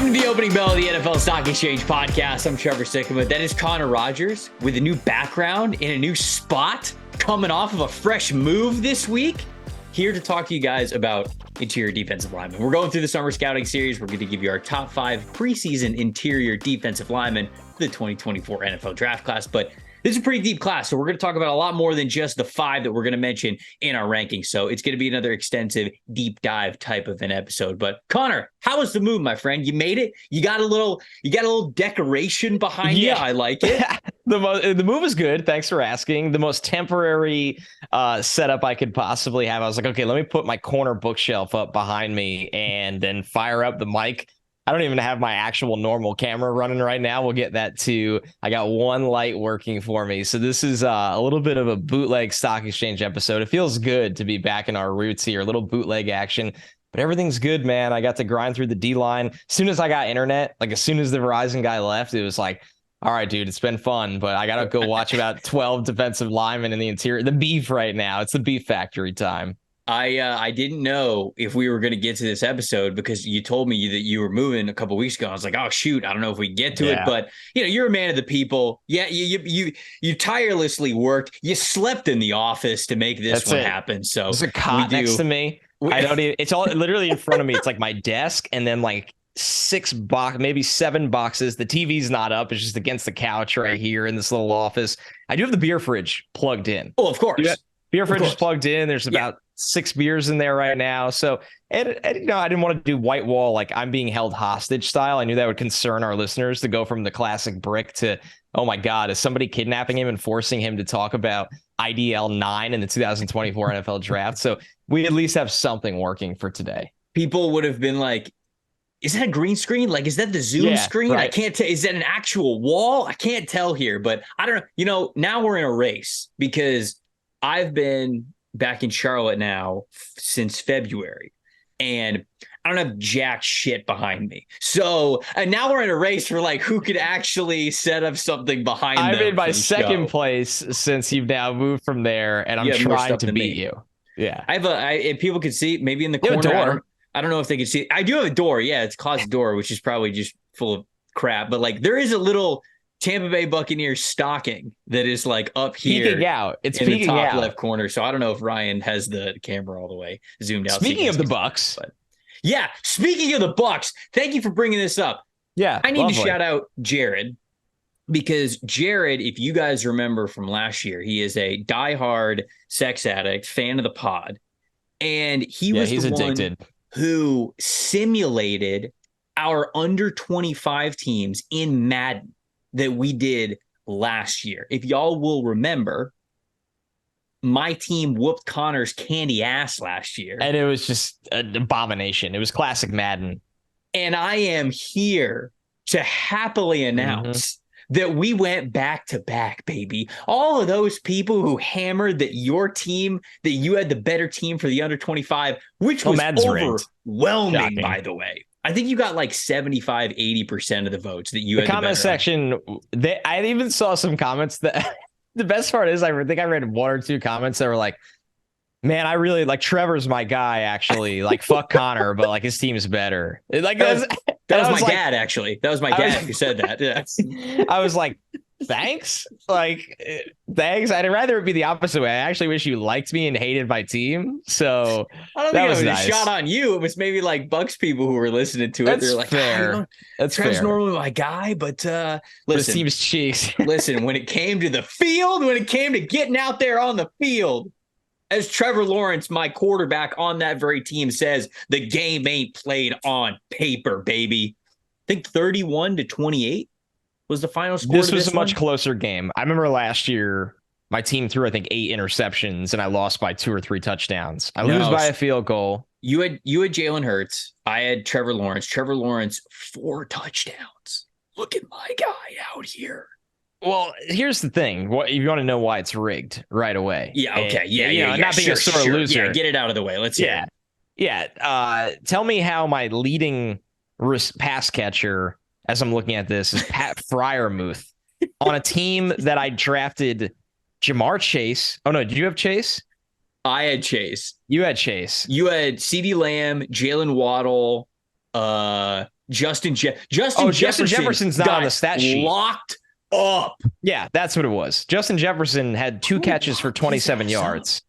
Welcome to the opening bell of the NFL Stock Exchange podcast. I'm Trevor Sikkema. That is Connor Rogers with a new background in a new spot, coming off of a fresh move this week. Here to talk to you guys about interior defensive linemen. We're going through the summer scouting series. We're going to give you our top 5 preseason interior defensive linemen for the 2024 NFL draft class. But this is a pretty deep class, so we're going to talk about a lot more than just the 5 that we're going to mention in our rankings. So it's going to be another extensive deep dive type of an episode. But Connor, how was the move, my friend? You made it. You got a little decoration behind you. I like it. The move is good. Thanks for asking. The most temporary setup I could possibly have. I was like, okay, let me put my corner bookshelf up behind me and then fire up the mic. I don't even have my actual normal camera running right now. We'll get that too. I got one light working for me. So this is a little bit of a bootleg stock exchange episode. It feels good to be back in our roots here, a little bootleg action, but everything's good, man. I got to grind through the D line. As soon as I got internet, like as soon as the Verizon guy left, it was like, all right, dude, it's been fun, but I got to go watch about 12 defensive linemen in the interior. The beef right now. It's the beef factory time. I didn't know if we were going to get to this episode because you told me that you were moving a couple weeks ago. I was like, oh shoot, I don't know if we get to it, but you're a man of the people. Yeah, you tirelessly worked. You slept in the office to make this happen. So there's a cot next to me. I don't even. It's all literally in front of me. It's like my desk, and then like 7 boxes. The TV's not up. It's just against the couch right here in this little office. I do have the beer fridge plugged in. Oh, of course. Beer fridge is plugged in. There's about 6 beers in there right now. So, and I didn't want to do white wall like I'm being held hostage style. I knew that would concern our listeners to go from the classic brick to, oh my God, is somebody kidnapping him and forcing him to talk about IDL 9 in the 2024 NFL draft? So we at least have something working for today. People would have been like, is that a green screen? Like, is that the Zoom screen? Right. I can't tell. Is that an actual wall? I can't tell here, but I don't know. Now we're in a race because I've been back in Charlotte now since February, and I don't have jack shit behind me. So, and now we're in a race for like who could actually set up something behind them. I'm in my second place since you've now moved from there, and I'm trying to beat you. Yeah, if people could see maybe in the corner. I don't know if they can see. I do have a door. Yeah, it's a closet door, which is probably just full of crap. But like, there is a little Tampa Bay Buccaneers stocking that is like up here, peeking out. It's in peeking the top out. left corner. So I don't know if Ryan has the camera all the way zoomed out. Speaking of the Bucs, but yeah, speaking of the Bucs, thank you for bringing this up. Yeah, I need to shout out Jared because Jared, if you guys remember from last year, he is a diehard sex addict, fan of the pod, and he's addicted. Who simulated our under 25 teams in Madden that we did last year. If y'all will remember, my team whooped Connor's candy ass last year. And it was just an abomination. It was classic Madden. And I am here to happily announce that we went back to back, baby. All of those people who hammered that your team, that you had the better team for the under 25, which was overwhelming, by the way. I think you got like 75, 80% of the votes that you had. The comment section, I even saw some comments that the best part is I think I read 1 or 2 comments that were like, man, I really like Trevor's my guy, actually. Like, fuck Connor, but like his team is better. Like that was my dad, actually. That was my dad who said that. Yeah. I was like, thanks. Like, thanks. I'd rather it be the opposite way. I actually wish you liked me and hated my team. So I don't think it was nice. A shot on you. It was maybe like Bucks people who were listening to it. That's They're like, fair. That's Trev's fair. normally my guy, but listen, his team's cheeks. Listen, when it came to the field, when it came to getting out there on the field, as Trevor Lawrence, my quarterback on that very team, says, the game ain't played on paper, baby. I think 31-28 was the final score. This was a much closer game. I remember last year, my team threw, I think, 8 interceptions, and I lost by 2 or 3 touchdowns. I lose by a field goal. You had Jalen Hurts. I had Trevor Lawrence. Trevor Lawrence, 4 touchdowns. Look at my guy out here. Well, here's the thing. What you want to know why it's rigged right away? Yeah. Okay. Not being a sore loser. Yeah, get it out of the way. Let's hear it. Yeah. Tell me how my leading pass catcher, as I'm looking at this, is Pat Fryermuth on a team that I drafted Jamar Chase. Oh no, did you have Chase? I had Chase. You had Chase. You had CeeDee Lamb, Jalen Waddle, Justin Justin Jefferson's not on the stat sheet. Locked up. Yeah, that's what it was. Justin Jefferson had 2 catches for 27 yards.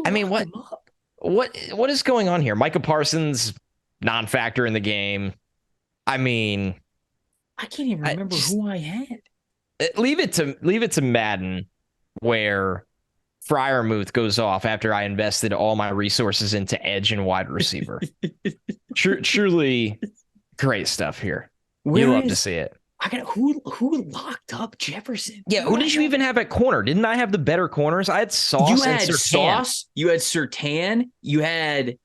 I mean, what is going on here? Micah Parsons, non-factor in the game. I mean, I can't even remember who I had. Leave it to Madden, where Freiermuth goes off after I invested all my resources into edge and wide receiver. Truly great stuff here. You love to see it. I got who locked up Jefferson? Yeah, who did you even have at corner? Didn't I have the better corners? I had Sauce. You had Sauce. You had Surtain. You had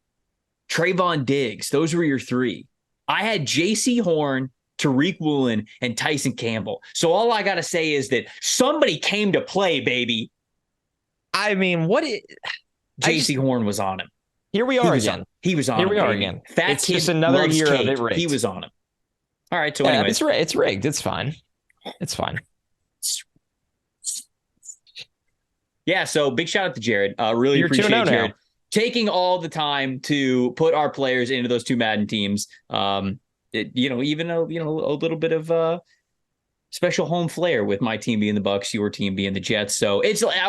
Trayvon Diggs. Those were your 3. I had J.C. Horn, Tariq Woolen, and Tyson Campbell. So all I got to say is that somebody came to play, baby. I mean, J.C. Horn was on him. Here we are again. He was on him. Here we are again. Fat it's kid just another year cake. of it rigged. He was on him. All right, so anyway. It's rigged. It's fine. It's fine. Yeah, so big shout out to Jared. Really appreciate Jared taking all the time to put our players into those 2 Madden teams. Even a little bit of special home flair with my team being the Bucks, your team being the Jets. So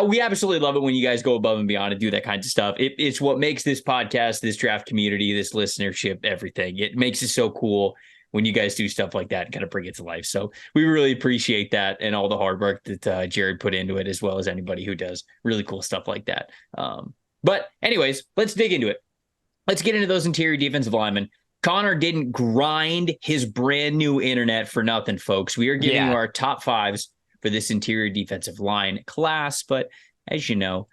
we absolutely love it when you guys go above and beyond and do that kind of stuff. It's what makes this podcast, this draft community, this listenership, everything. It makes it so cool when you guys do stuff like that and kind of bring it to life. So we really appreciate that and all the hard work that Jared put into it, as well as anybody who does really cool stuff like that. But anyways, let's dig into it. Let's get into those interior defensive linemen. Connor didn't grind his brand new internet for nothing, folks. We are giving you our top 5s for this interior defensive line class. But as you know,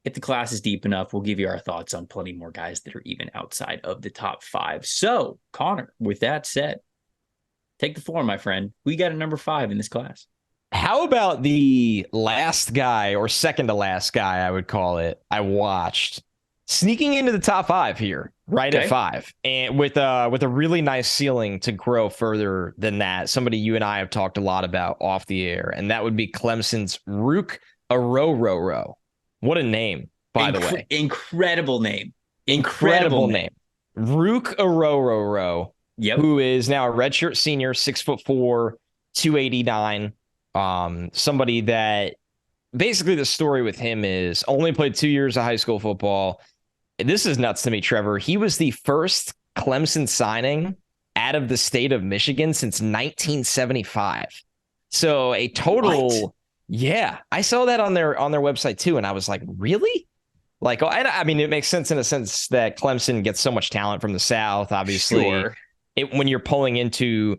if the class is deep enough, we'll give you our thoughts on plenty more guys that are even outside of the top 5. So, Connor, with that said, take the floor, my friend. We got a number 5 in this class. How about the last guy, or second to last guy, I would call it, I watched sneaking into the top 5 here, right at 5, and with a really nice ceiling to grow further than that. Somebody you and I have talked a lot about off the air, and that would be Clemson's Ruke Orhorhoro. What a name, by the way. Incredible name. Incredible name. Ruke Orhorhoro, who is now a redshirt senior, 6'4", 289. Somebody that basically the story with him is only played 2 years of high school football. This is nuts to me, Trevor. He was the first Clemson signing out of the state of Michigan since 1975. So a total... What? Yeah, I saw that on their website too, and I was like, really? Like, I mean, it makes sense in a sense that Clemson gets so much talent from the South. Obviously, sure. When you're pulling into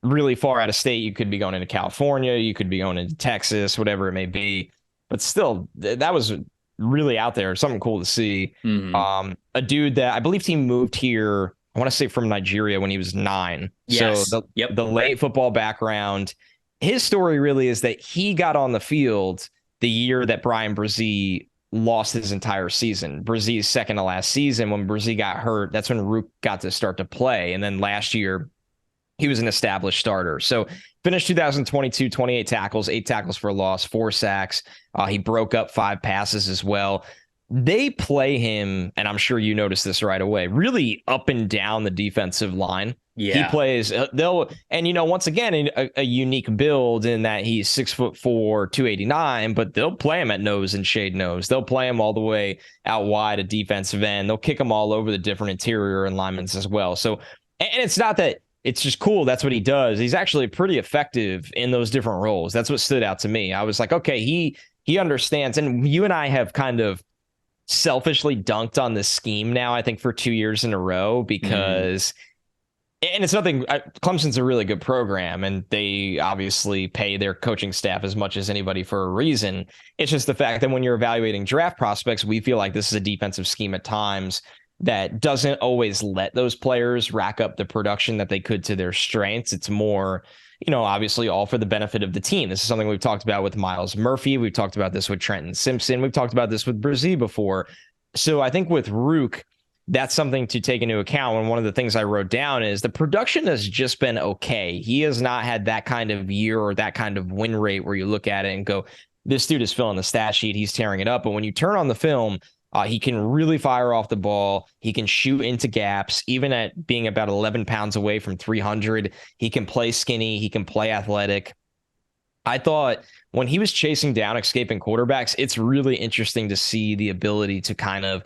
really far out of state, you could be going into California, you could be going into Texas, whatever it may be. But still, that was really out there. Something cool to see. Mm-hmm. A dude that I believe he moved here, I want to say from Nigeria when he was 9. Yes. So the late football background. His story really is that he got on the field the year that Brian Brzee lost his entire season. Brezee's second to last season, when Brzee got hurt, that's when Ruke got to start to play. And then last year, he was an established starter. So finished 2022, 28 tackles, 8 tackles for a loss, 4 sacks. He broke up 5 passes as well. They play him, and I'm sure you noticed this right away, really up and down the defensive line. Yeah. He plays, once again, a unique build in that he's 6'4", 289, but they'll play him at nose and shade nose. They'll play him all the way out wide at defensive end. They'll kick him all over the different interior alignments as well. So, and it's not that it's just cool. That's what he does. He's actually pretty effective in those different roles. That's what stood out to me. I was like, okay, he understands. And you and I have kind of selfishly dunked on this scheme now, I think, for 2 years in a row, because and it's nothing. Clemson's a really good program, and they obviously pay their coaching staff as much as anybody for a reason. It's just the fact that when you're evaluating draft prospects, we feel like this is a defensive scheme at times that doesn't always let those players rack up the production that they could to their strengths. It's more, obviously all for the benefit of the team. This is something we've talked about with Myles Murphy. We've talked about this with Trenton Simpson. We've talked about this with Brzee before. So I think with Ruke, that's something to take into account. And one of the things I wrote down is the production has just been okay. He has not had that kind of year or that kind of win rate where you look at it and go, this dude is filling the stat sheet, he's tearing it up. But when you turn on the film, He can really fire off the ball. He can shoot into gaps, even at being about 11 pounds away from 300. He can play skinny. He can play athletic. I thought when he was chasing down escaping quarterbacks, it's really interesting to see the ability to kind of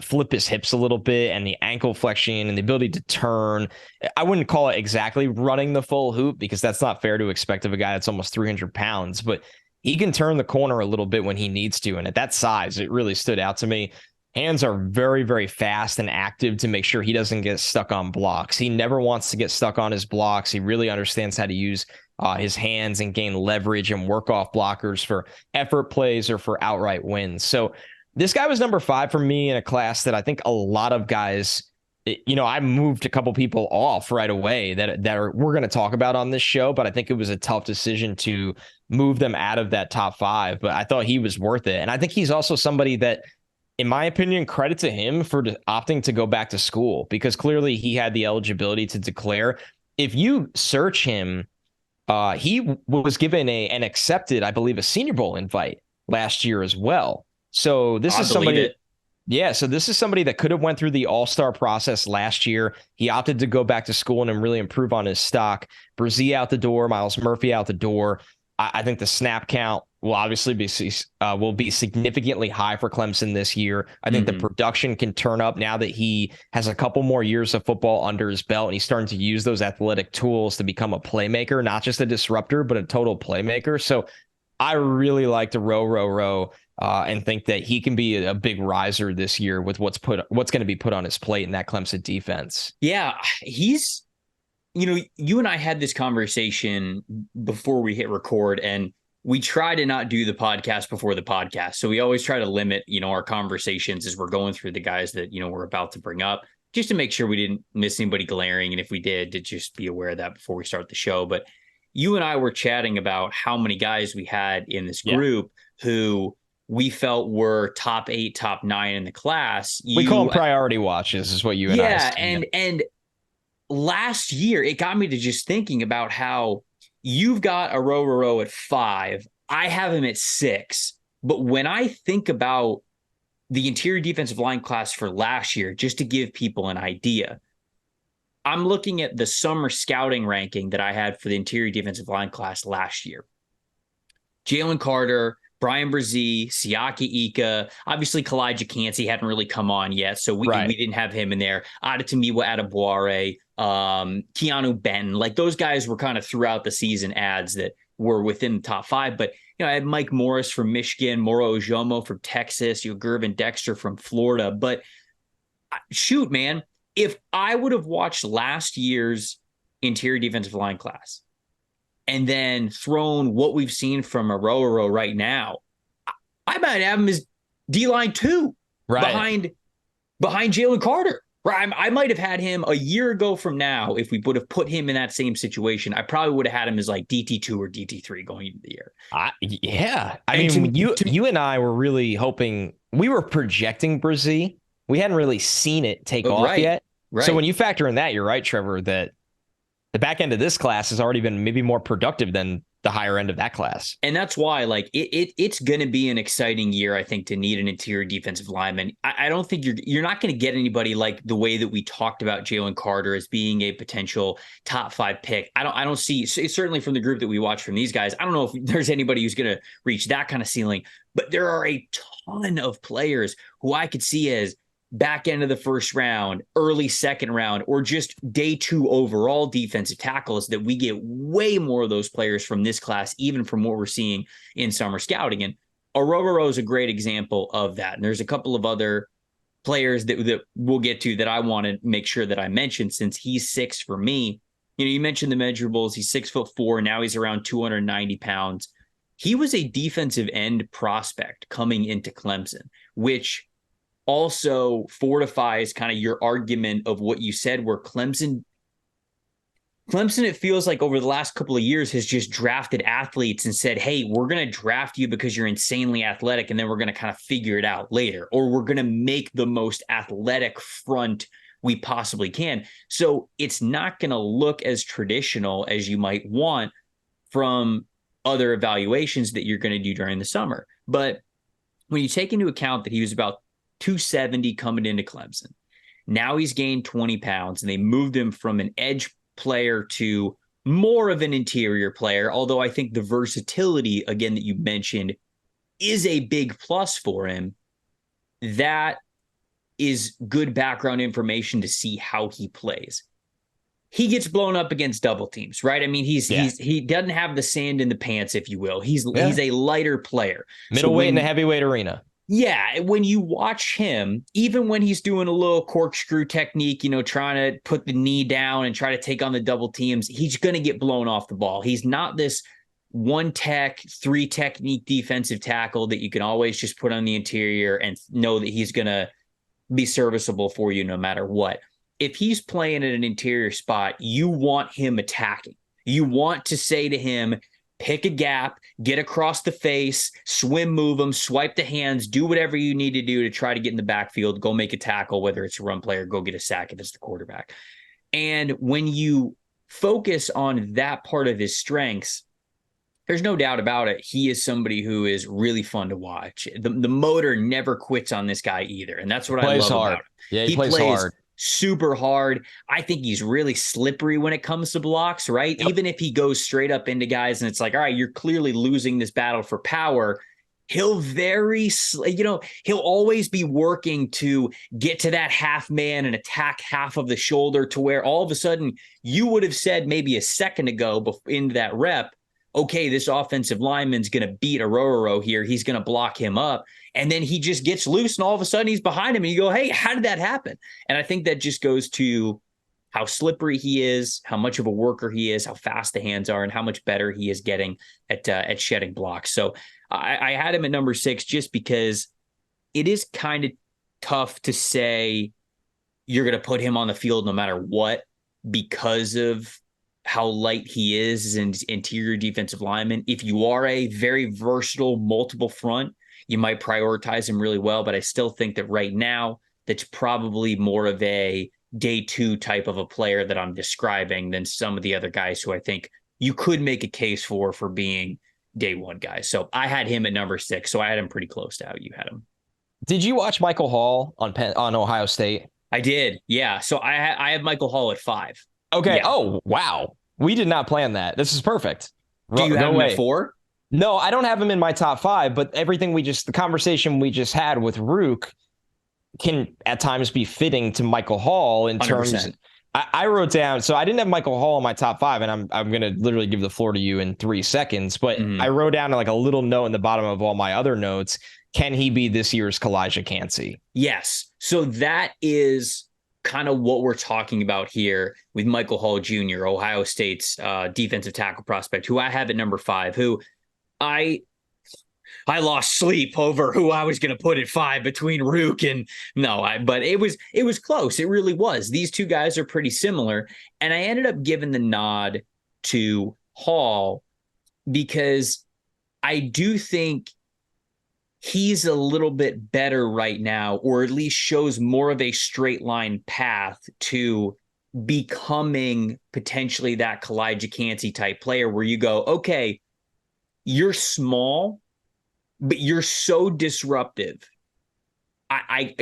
flip his hips a little bit and the ankle flexion and the ability to turn. I wouldn't call it exactly running the full hoop because that's not fair to expect of a guy that's almost 300 pounds, but he can turn the corner a little bit when he needs to. And at that size, it really stood out to me. Hands are very, very fast and active to make sure he doesn't get stuck on blocks. He never wants to get stuck on his blocks. He really understands how to use his hands and gain leverage and work off blockers for effort plays or for outright wins. So this guy was number 5 for me in a class that I think a lot of guys, I moved a couple people off right away that we're going to talk about on this show, but I think it was a tough decision to move them out of that top 5, but I thought he was worth it. And I think he's also somebody that, in my opinion, credit to him for opting to go back to school, because clearly he had the eligibility to declare. If you search him, he was given and accepted, I believe, a Senior Bowl invite last year as well. So this is somebody. Yeah, so this is somebody that could have went through the all-star process last year. He opted to go back to school and really improve on his stock. Brzee out the door, Miles Murphy out the door. I think the snap count will obviously be significantly high for Clemson this year. I think the production can turn up now that he has a couple more years of football under his belt and he's starting to use those athletic tools to become a playmaker, not just a disruptor, but a total playmaker. So I really like to row and think that he can be a big riser this year with what's going to be put on his plate in that Clemson defense. Yeah, he's, you and I had this conversation before we hit record, and we try to not do the podcast before the podcast. So we always try to limit, our conversations as we're going through the guys that, we're about to bring up, just to make sure we didn't miss anybody glaring. And if we did, to just be aware of that before we start the show. But you and I were chatting about how many guys we had in this group who we felt were top 8, top 9 in the class. We call them priority watches is what you and I said. Yeah, and last year, it got me to just thinking about how you've got Orhorhoro at 5. I have him at 6. But when I think about the interior defensive line class for last year, just to give people an idea, I'm looking at the summer scouting ranking that I had for the interior defensive line class last year. Jalen Carter, Brian Brzee, Siaki Ika, obviously Kalijah Cansey hadn't really come on yet, so we didn't have him in there. Adetomiwa Adeboare, Keanu Benton, like those guys were kind of throughout the season ads that were within the top 5. But I had Mike Morris from Michigan, Moro Ojomo from Texas, Gervin Dexter from Florida. But shoot, man, if I would have watched last year's interior defensive line class and then thrown what we've seen from Orhorhoro right now, I might have him as D-line 2 behind Jalen Carter. Right? I might have had him a year ago from now. If we would have put him in that same situation, I probably would have had him as like DT2 or DT3 going into the year. I mean, you and I were really hoping, we were projecting Brzee. We hadn't really seen it take off yet. Right. So when you factor in that, you're right, Trevor, that the back end of this class has already been maybe more productive than the higher end of that class. And that's why, like, it's going to be an exciting year, I think, to need an interior defensive lineman. I don't think you're not going to get anybody like the way that we talked about Jalen Carter as being a potential top 5 pick. I don't see, certainly from the group that we watch from these guys, I don't know if there's anybody who's going to reach that kind of ceiling, but there are a ton of players who I could see as back end of the first round, early second round, or just day 2 overall defensive tackles that we get way more of those players from this class, even from what we're seeing in summer scouting. And Orhorhoro is a great example of that. And there's a couple of other players that we'll get to that I want to make sure that I mention, since he's 6 for me. You mentioned the measurables. He's 6'4". Now he's around 290 pounds. He was a defensive end prospect coming into Clemson, which also fortifies kind of your argument of what you said, where Clemson, it feels like over the last couple of years has just drafted athletes and said, hey, we're going to draft you because you're insanely athletic, and then we're going to kind of figure it out later, or we're going to make the most athletic front we possibly can. So it's not going to look as traditional as you might want from other evaluations that you're going to do during the summer. But when you take into account that he was about 270 coming into Clemson. Now he's gained 20 pounds, and they moved him from an edge player to more of an interior player, although I think the versatility, again, that you mentioned is a big plus for him. That is good background information to see how he plays. He gets blown up against double teams, right? I mean, he doesn't have the sand in the pants, if you will. He's a lighter player. Middleweight in the heavyweight arena. Yeah, when you watch him, even when he's doing a little corkscrew technique, trying to put the knee down and try to take on the double teams, he's going to get blown off the ball. He's not this one tech, three technique defensive tackle that you can always just put on the interior and know that he's going to be serviceable for you no matter what. If he's playing at an interior spot, you want him attacking. You want to say to him, pick a gap, get across the face, swim move him, swipe the hands, do whatever you need to do to try to get in the backfield, go make a tackle, whether it's a run play or go get a sack if it's the quarterback. And when you focus on that part of his strengths, there's no doubt about it. He is somebody who is really fun to watch. The motor never quits on this guy either. And that's what I love about him. Yeah, he plays hard. Super hard. I think he's really slippery when it comes to blocks, right? Yep. Even if he goes straight up into guys and it's like, all right, you're clearly losing this battle for power. He'll always be working to get to that half man and attack half of the shoulder to where all of a sudden you would have said maybe a second ago into that rep, okay, this offensive lineman's going to beat Orhorhoro here. He's going to block him up. And then he just gets loose and all of a sudden he's behind him and you go, hey, how did that happen? And I think that just goes to how slippery he is, how much of a worker he is, how fast the hands are, and how much better he is getting at shedding blocks. So I had him at number 6 just because it is kind of tough to say you're going to put him on the field no matter what because of how light he is as an interior defensive lineman. If you are a very versatile multiple front, you might prioritize him really well, but I still think that right now that's probably more of a day 2 type of a player that I'm describing than some of the other guys who I think you could make a case for being day 1 guys. So I had him at number 6, so I had him pretty close to how you had him. Did you watch Michael Hall on Ohio State? I did, yeah. So I have Michael Hall at 5. Okay. Yeah. Oh, wow. We did not plan that. This is perfect. Do you have him at 4? No, I don't have him in my top 5, but the conversation we just had with Ruke can at times be fitting to Michael Hall in 100%. Terms. I wrote down, so I didn't have Michael Hall in my top 5, and I'm going to literally give the floor to you in 3 seconds, but I wrote down like a little note in the bottom of all my other notes. Can he be this year's Kalijah Kancey? Yes. So that is kind of what we're talking about here with Michael Hall Jr., Ohio State's defensive tackle prospect, who I have at number 5, who I lost sleep over who I was going to put at 5 between Ruke and but it was close. It really was. These two guys are pretty similar. And I ended up giving the nod to Hall because I do think he's a little bit better right now, or at least shows more of a straight line path to becoming potentially that Kalijah Kancey type player where you go, okay, you're small, but you're so disruptive. I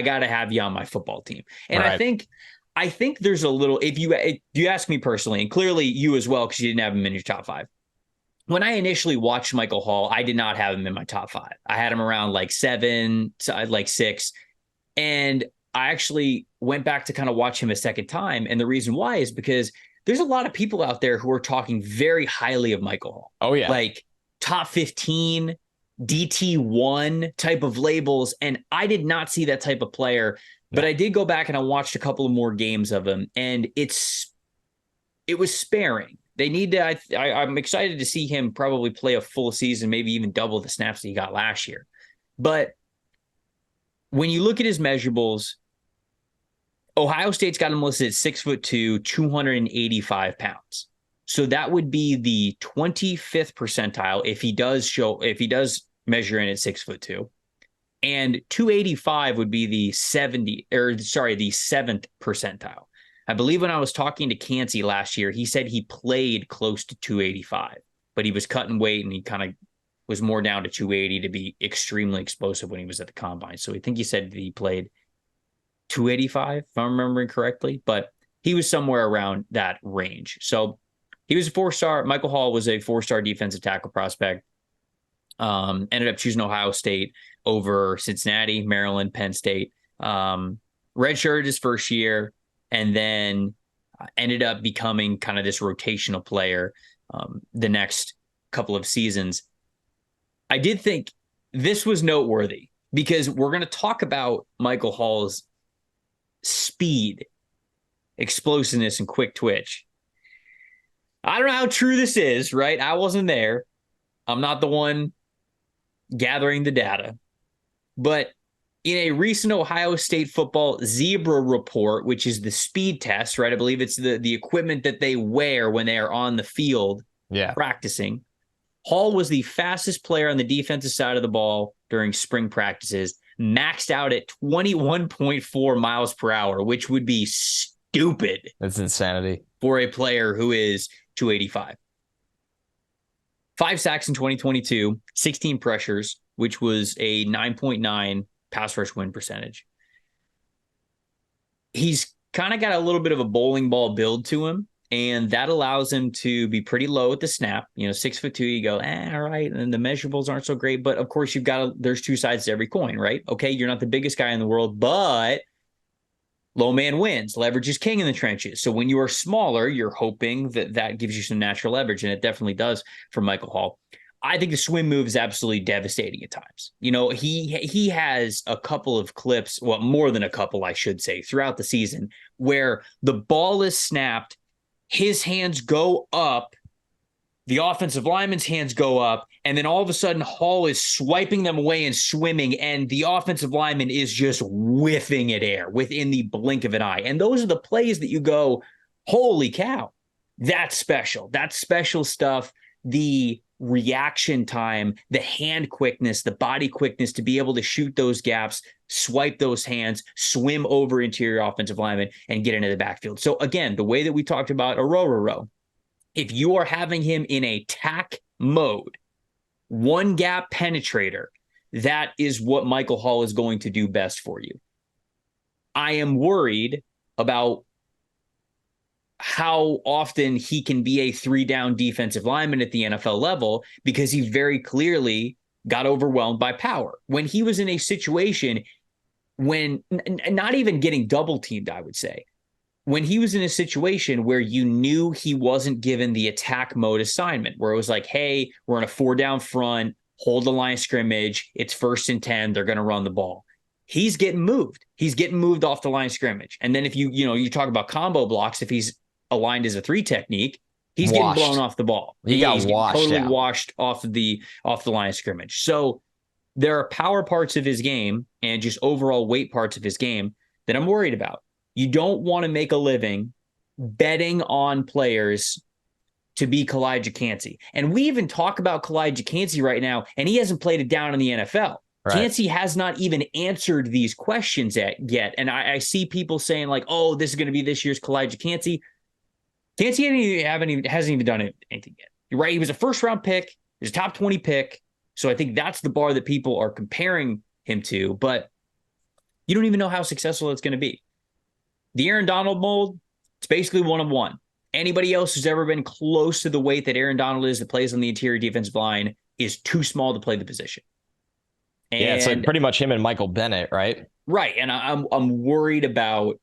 got to have you on my football team. And right. I think there's a little, if you ask me personally, and clearly you as well, because you didn't have him in your top 5. When I initially watched Michael Hall, I did not have him in my top 5. I had him around like 7, like 6. And I actually went back to kind of watch him a second time. And the reason why is because there's a lot of people out there who are talking very highly of Michael Hall. Oh, yeah. Like top 15, DT1 type of labels. And I did not see that type of player, but I did go back and I watched a couple of more games of him, and it was sparing. They need to, I'm excited to see him probably play a full season, maybe even double the snaps that he got last year. But when you look at his measurables, Ohio State's got him listed at 6'2", 285 pounds. So that would be the 25th percentile if he does measure in at 6'2", and 285 would be the 7th percentile. I believe when I was talking to Kancey last year, he said he played close to 285, but he was cutting weight and he kind of was more down to 280 to be extremely explosive when he was at the combine. So I think he said that he played 285, if I'm remembering correctly, but he was somewhere around that range. So he was a 4-star. Michael Hall was a 4-star defensive tackle prospect. Ended up choosing Ohio State over Cincinnati, Maryland, Penn State. Redshirted his first year, and then ended up becoming kind of this rotational player the next couple of seasons. I did think this was noteworthy because we're going to talk about Michael Hall's speed, explosiveness, and quick twitch. I don't know how true this is, right? I wasn't there. I'm not the one gathering the data. But in a recent Ohio State football Zebra report, which is the speed test, right? I believe it's the equipment that they wear when they are on the field practicing. Hall was the fastest player on the defensive side of the ball during spring practices, maxed out at 21.4 miles per hour, which would be stupid. That's insanity. For a player who is 285. 5 sacks in 2022, 16 pressures, which was a 9.9 pass rush win percentage. He's kind of got a little bit of a bowling ball build to him, and that allows him to be pretty low at the snap. 6'2", you go, all right, and the measurables aren't so great, but of course there's two sides to every coin, right? Okay, you're not the biggest guy in the world, but low man wins. Leverage is king in the trenches. So when you are smaller, you're hoping that gives you some natural leverage, and it definitely does for Michael Hall. I think the swim move is absolutely devastating at times. He has a couple of clips, well, more than a couple, I should say, throughout the season, where the ball is snapped, his hands go up, the offensive lineman's hands go up, and then all of a sudden Hall is swiping them away and swimming, and the offensive lineman is just whiffing at air within the blink of an eye. And those are the plays that you go, holy cow, that's special. That's special stuff. The reaction time, the hand quickness, the body quickness to be able to shoot those gaps, swipe those hands, swim over interior offensive linemen, and get into the backfield. So again, the way that we talked about Orhorhoro, if you are having him in a tack mode, one gap penetrator, that is what Michael Hall is going to do best for you. I am worried about how often he can be a 3-down defensive lineman at the NFL level, because he very clearly got overwhelmed by power. When he was in a situation when not even getting double teamed, I would say, when he was in a situation where you knew he wasn't given the attack mode assignment, where it was like, hey, we're in a 4-down front, hold the line of scrimmage, it's 1st and 10, they're going to run the ball. He's getting moved. He's getting moved off the line of scrimmage. And then if you talk about combo blocks, if he's aligned as a 3 technique, he's getting blown off the ball. He's totally washed off the line of scrimmage. So there are power parts of his game and just overall weight parts of his game that I'm worried about. You don't want to make a living betting on players to be Kalijah Kancey. And we even talk about Kalijah Kancey right now, and he hasn't played it down in the NFL. Right. Kancey has not even answered these questions yet. And I see people saying like, oh, this is going to be this year's Kalijah Kancey. Kancey hasn't even done anything yet. You're right. He was a 1st-round pick. He was a top 20 pick. So I think that's the bar that people are comparing him to. But you don't even know how successful it's going to be. The Aaron Donald mold, it's basically 1 of 1. Anybody else who's ever been close to the weight that Aaron Donald is that plays on the interior defensive line is too small to play the position. And it's like pretty much him and Michael Bennett, right? Right. And I'm worried about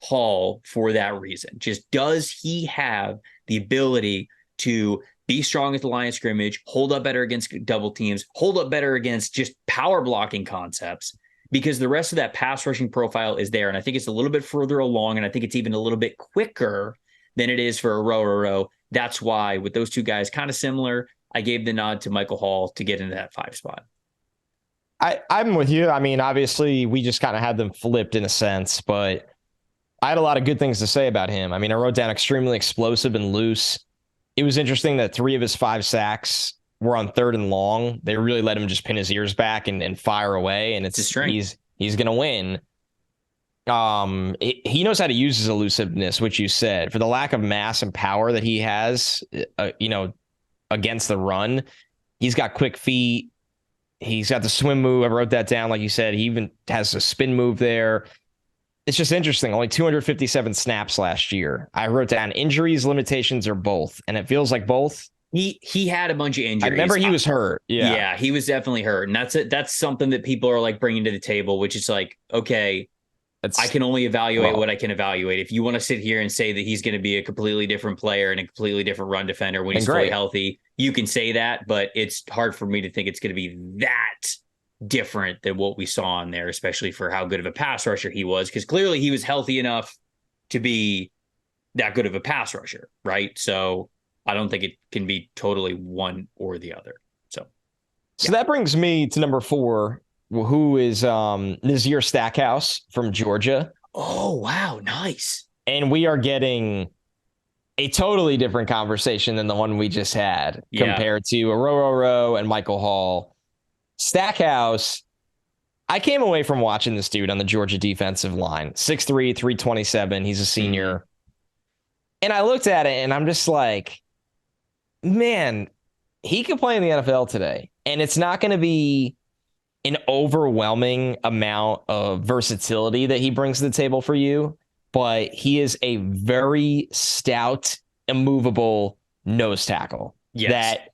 Hall for that reason. Just does he have the ability to be strong at the line of scrimmage, hold up better against double teams, hold up better against just power blocking concepts? Because the rest of that pass rushing profile is there. And I think it's a little bit further along, and I think it's even a little bit quicker than it is for Orhorhoro. That's why with those two guys kind of similar, I gave the nod to Michael Hall to get into that 5 spot. I'm with you. I mean, obviously we just kind of had them flipped in a sense, but I had a lot of good things to say about him. I mean, I wrote down extremely explosive and loose. It was interesting that 3 of his 5 sacks were on 3rd and long. They really let him just pin his ears back and fire away. And he's going to win. He knows how to use his elusiveness, which you said, for the lack of mass and power that he has, against the run. He's got quick feet. He's got the swim move. I wrote that down. Like you said, he even has a spin move there. It's just interesting. Only 257 snaps last year. I wrote down injuries, limitations, or both. And it feels like both. He had a bunch of injuries. I remember he was hurt. Yeah, he was definitely hurt. And that's something that people are like bringing to the table, which is like, okay, I can only evaluate what I can evaluate. If you want to sit here and say that he's going to be a completely different player and a completely different run defender when he's fully healthy, you can say that, but it's hard for me to think it's going to be that different than what we saw on there, especially for how good of a pass rusher he was, because clearly he was healthy enough to be that good of a pass rusher, right? So I don't think it can be totally one or the other. So that brings me to number 4, who is Nazir Stackhouse from Georgia. Oh, wow. Nice. And we are getting a totally different conversation than the one we just had compared to Orhorhoro and Michael Hall. Stackhouse, I came away from watching this dude on the Georgia defensive line, 6'3", 327. He's a senior. Mm-hmm. And I looked at it and I'm just like, man, he could play in the NFL today. And it's not going to be an overwhelming amount of versatility that he brings to the table for you, but he is a very stout, immovable nose tackle that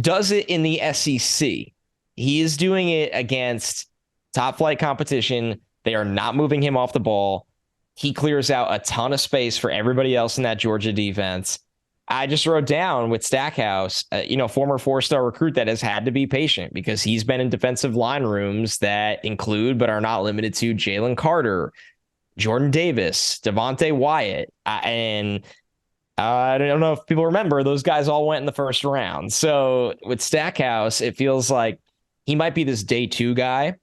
does it in the SEC. He is doing it against top flight competition. They are not moving him off the ball. He clears out a ton of space for everybody else in that Georgia defense. I just wrote down with Stackhouse, former 4-star recruit that has had to be patient because he's been in defensive line rooms that include, but are not limited to, Jalen Carter, Jordan Davis, Devontae Wyatt. And I don't know if people remember, those guys all went in the first round. So with Stackhouse, it feels like he might be this day 2 guy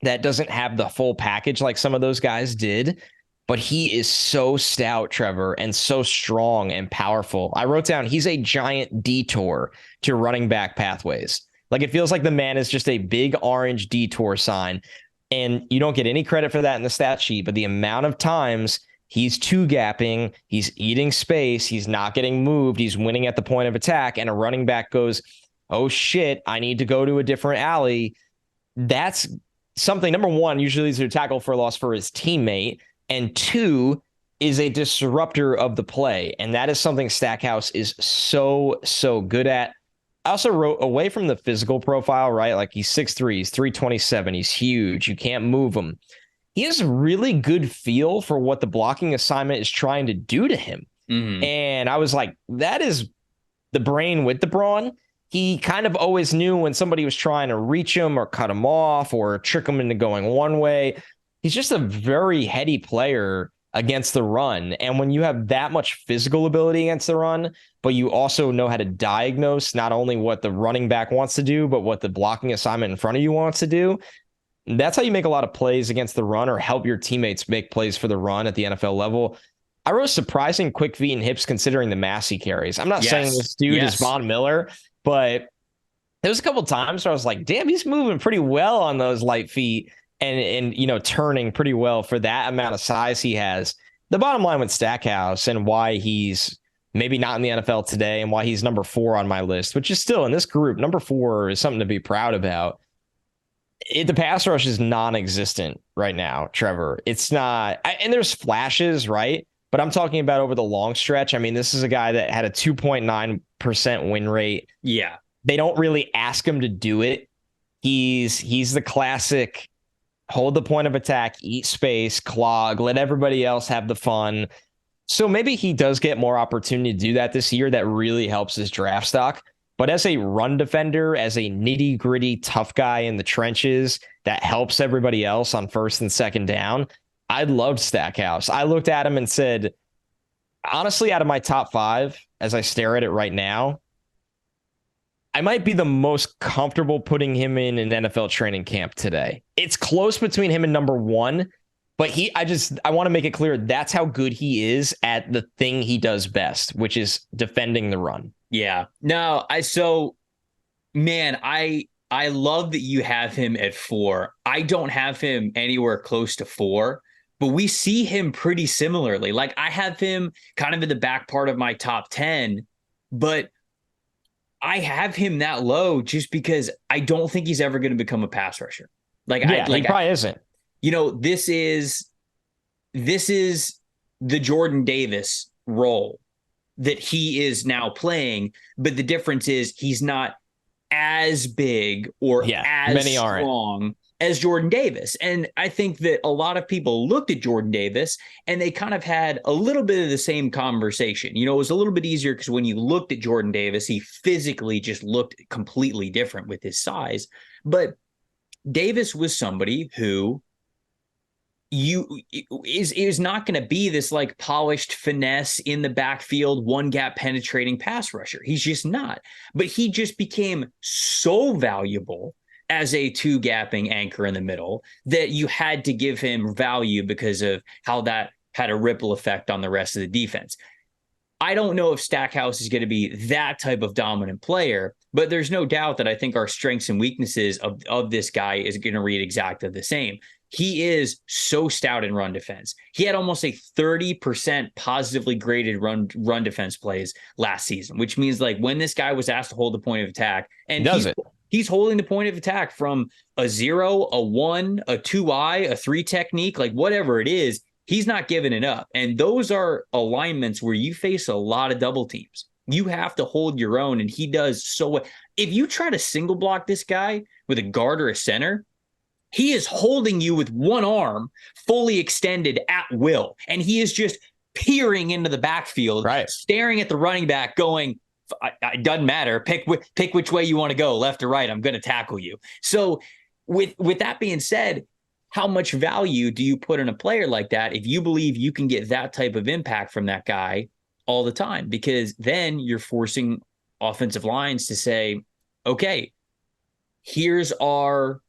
that doesn't have the full package like some of those guys did. But he is so stout, Trevor, and so strong and powerful. I wrote down he's a giant detour to running back pathways. Like, it feels like the man is just a big orange detour sign. And you don't get any credit for that in the stat sheet, but the amount of times he's two-gapping, he's eating space, he's not getting moved, he's winning at the point of attack, and a running back goes, oh shit, I need to go to a different alley. That's something, number one, usually is a tackle for a loss for his teammate. And 2 is a disruptor of the play. And that is something Stackhouse is so good at. I also wrote, away from the physical profile, right? Like, he's 6'3", he's 327, he's huge. You can't move him. He has a really good feel for what the blocking assignment is trying to do to him. Mm-hmm. And I was like, that is the brain with the brawn. He kind of always knew when somebody was trying to reach him or cut him off or trick him into going one way. He's just a very heady player against the run. And when you have that much physical ability against the run, but you also know how to diagnose not only what the running back wants to do, but what the blocking assignment in front of you wants to do, that's how you make a lot of plays against the run or help your teammates make plays for the run at the NFL level. I wrote surprising quick feet and hips considering the mass he carries. I'm not saying this dude is Von Miller, but there was a couple times where I was like, damn, he's moving pretty well on those light feet. And turning pretty well for that amount of size he has. The bottom line with Stackhouse and why he's maybe not in the NFL today and why he's number 4 on my list, which is still in this group, number 4 is something to be proud about. The pass rush is non-existent right now, Trevor. It's not, and there's flashes, right? But I'm talking about over the long stretch. I mean, this is a guy that had a 2.9% win rate. Yeah. They don't really ask him to do it. He's the classic hold the point of attack, eat space, clog, let everybody else have the fun. So maybe he does get more opportunity to do that this year. That really helps his draft stock. But as a run defender, as a nitty gritty tough guy in the trenches that helps everybody else on first and second down, I loved Stackhouse. I looked at him and said, honestly, out of my top 5, as I stare at it right now, I might be the most comfortable putting him in an NFL training camp today. It's close between him and number 1, but I want to make it clear that's how good he is at the thing he does best, which is defending the run. Yeah. No, I love that you have him at 4. I don't have him anywhere close to 4, but we see him pretty similarly. Like, I have him kind of in the back part of my top 10, but I have him that low just because I don't think he's ever going to become a pass rusher. He probably isn't. This is the Jordan Davis role that he is now playing, but the difference is he's not as big or as strong as Jordan Davis. And I think that a lot of people looked at Jordan Davis and they kind of had a little bit of the same conversation. It was a little bit easier because when you looked at Jordan Davis, he physically just looked completely different with his size. But Davis was somebody who is not going to be this like polished finesse in the backfield, one gap penetrating pass rusher. He's just not. But he just became so valuable as a two gapping anchor in the middle that you had to give him value because of how that had a ripple effect on the rest of the defense. I don't know if Stackhouse is going to be that type of dominant player, but there's no doubt that I think our strengths and weaknesses of this guy is going to read exactly the same. He is so stout in run defense. He had almost a 30% positively graded run defense plays last season, which means like when this guy was asked to hold the point of attack, and he's holding the point of attack from a 0, a 1, a 2I, a 3 technique, like whatever it is, he's not giving it up. And those are alignments where you face a lot of double teams. You have to hold your own, and he does so well. If you try to single block this guy with a guard or a center, he is holding you with one arm fully extended at will. And he is just peering into the backfield, staring at the running back going, it doesn't matter. Pick which way you want to go, left or right. I'm going to tackle you. So with that being said, how much value do you put in a player like that if you believe you can get that type of impact from that guy all the time? Because then you're forcing offensive lines to say, okay, here's our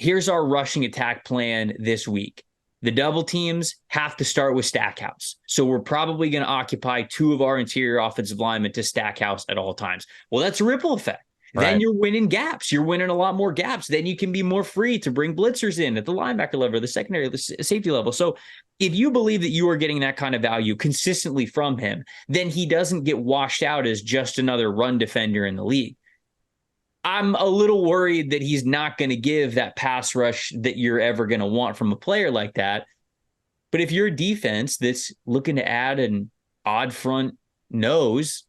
rushing attack plan this week. The double teams have to start with Stackhouse. So we're probably going to occupy 2 of our interior offensive linemen to Stackhouse at all times. Well, that's a ripple effect. Then you're winning gaps. You're winning a lot more gaps. Then you can be more free to bring blitzers in at the linebacker level, the secondary, the safety level. So if you believe that you are getting that kind of value consistently from him, then he doesn't get washed out as just another run defender in the league. I'm a little worried that he's not going to give that pass rush that you're ever going to want from a player like that. But if you're a defense that's looking to add an odd front nose,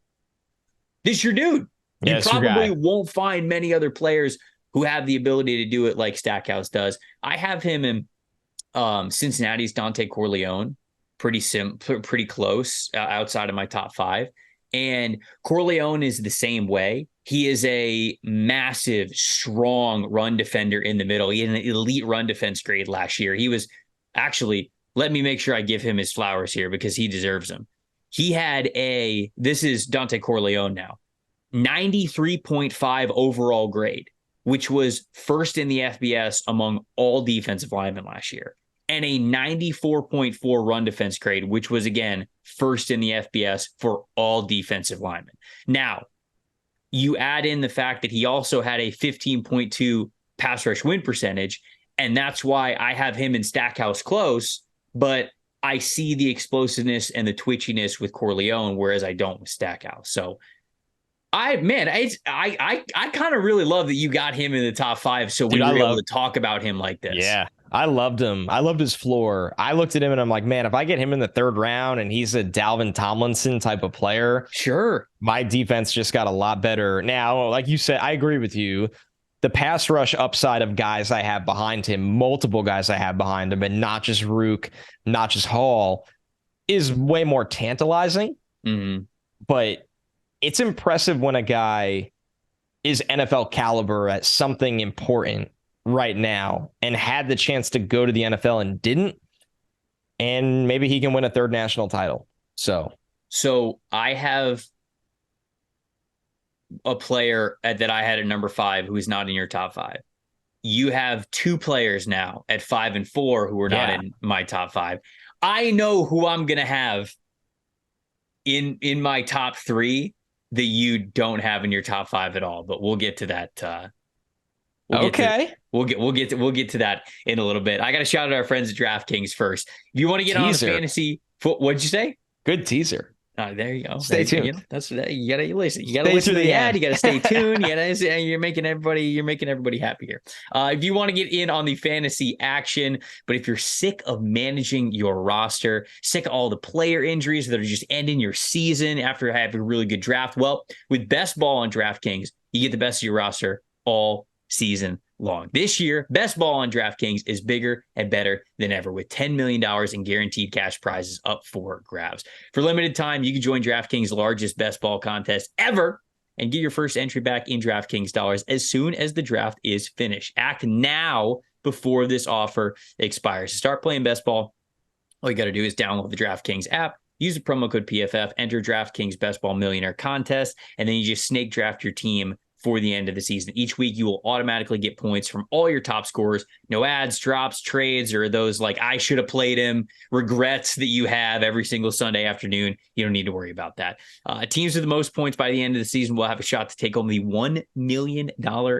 this is your dude. You probably won't find many other players who have the ability to do it like Stackhouse does. I have him in Cincinnati's Dante Corleone, pretty close outside of my top 5. And Corleone is the same way. He is a massive, strong run defender in the middle. He had an elite run defense grade last year. He was actually, let me make sure I give him his flowers here because he deserves them. He had this is Dante Corleone now, 93.5 overall grade, which was first in the FBS among all defensive linemen last year, and a 94.4 run defense grade, which was, again, first in the FBS for all defensive linemen. Now, you add in the fact that he also had a 15.2 pass rush win percentage, and that's why I have him in Stackhouse close, but I see the explosiveness and the twitchiness with Corleone, whereas I don't with Stackhouse. So I kind of really love that you got him in the top 5, so we were able to talk about him like this. Yeah, I loved him. I loved his floor. I looked at him and I'm like, man, if I get him in the 3rd round and he's a Dalvin Tomlinson type of player, sure, my defense just got a lot better. Now, like you said, I agree with you. The pass rush upside of guys I have behind him, multiple guys I have behind him, and not just Ruke, not just Hall, is way more tantalizing. Mm-hmm. But it's impressive when a guy is NFL caliber at something important right now and had the chance to go to the NFL and didn't. And maybe he can win a 3rd national title. So I have a player that I had at number 5 who is not in your top 5. You have 2 players now at 5 and 4 who are not in my top 5. I know who I'm going to have in my top 3 that you don't have in your top 5 at all, but we'll get to that. We'll get to that in a little bit. I got to shout out our friends at DraftKings first. If you want to get on the fantasy, what'd you say? Good teaser. There you go. Stay tuned. You know, you gotta listen. You gotta listen to the ad. You gotta stay tuned. You're making everybody happy here. If you want to get in on the fantasy action, but if you're sick of managing your roster, sick of all the player injuries that are just ending your season after having a really good draft, well, with Best Ball on DraftKings, you get the best of your roster all season long. This year, Best Ball on DraftKings is bigger and better than ever with $10 million in guaranteed cash prizes up for grabs. For limited time, you can join DraftKings' largest Best Ball contest ever and get your first entry back in DraftKings dollars as soon as the draft is finished. Act now before this offer expires. To start playing Best Ball, all you got to do is download the DraftKings app, use the promo code PFF, enter DraftKings Best Ball Millionaire Contest, and then you just snake draft your team for the end of the season. Each week, you will automatically get points from all your top scorers. No ads, drops, trades, or those like, I should have played him, regrets that you have every single Sunday afternoon. You don't need to worry about that. Teams with the most points by the end of the season will have a shot to take home the $1 million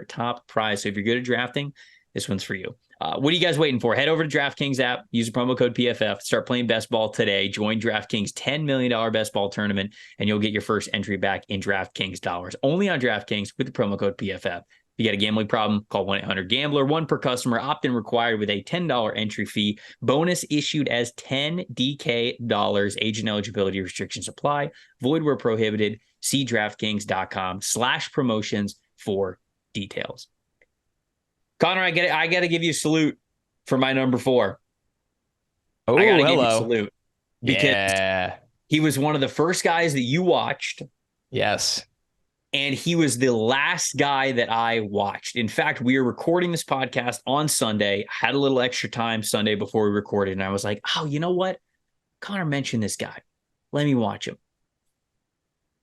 top prize. So if you're good at drafting, this one's for you. What are you guys waiting for? Head over to DraftKings app, use the promo code PFF, start playing Best Ball today, join DraftKings $10 million Best Ball tournament, and you'll get your first entry back in DraftKings dollars. Only on DraftKings with the promo code PFF. If you got a gambling problem, call 1-800-GAMBLER, one per customer, opt-in required with a $10 entry fee. Bonus issued as 10 DK dollars. Age and eligibility restrictions apply. Void where prohibited. See DraftKings.com/promotions for details. Connor, I got to give you a salute for my number 4. Oh, I got to hello. give you a salute because he was one of the first guys that you watched. Yes. And he was the last guy that I watched. In fact, we are recording this podcast on Sunday. I had a little extra time Sunday before we recorded, and I was like, oh, you know what? Connor mentioned this guy. Let me watch him.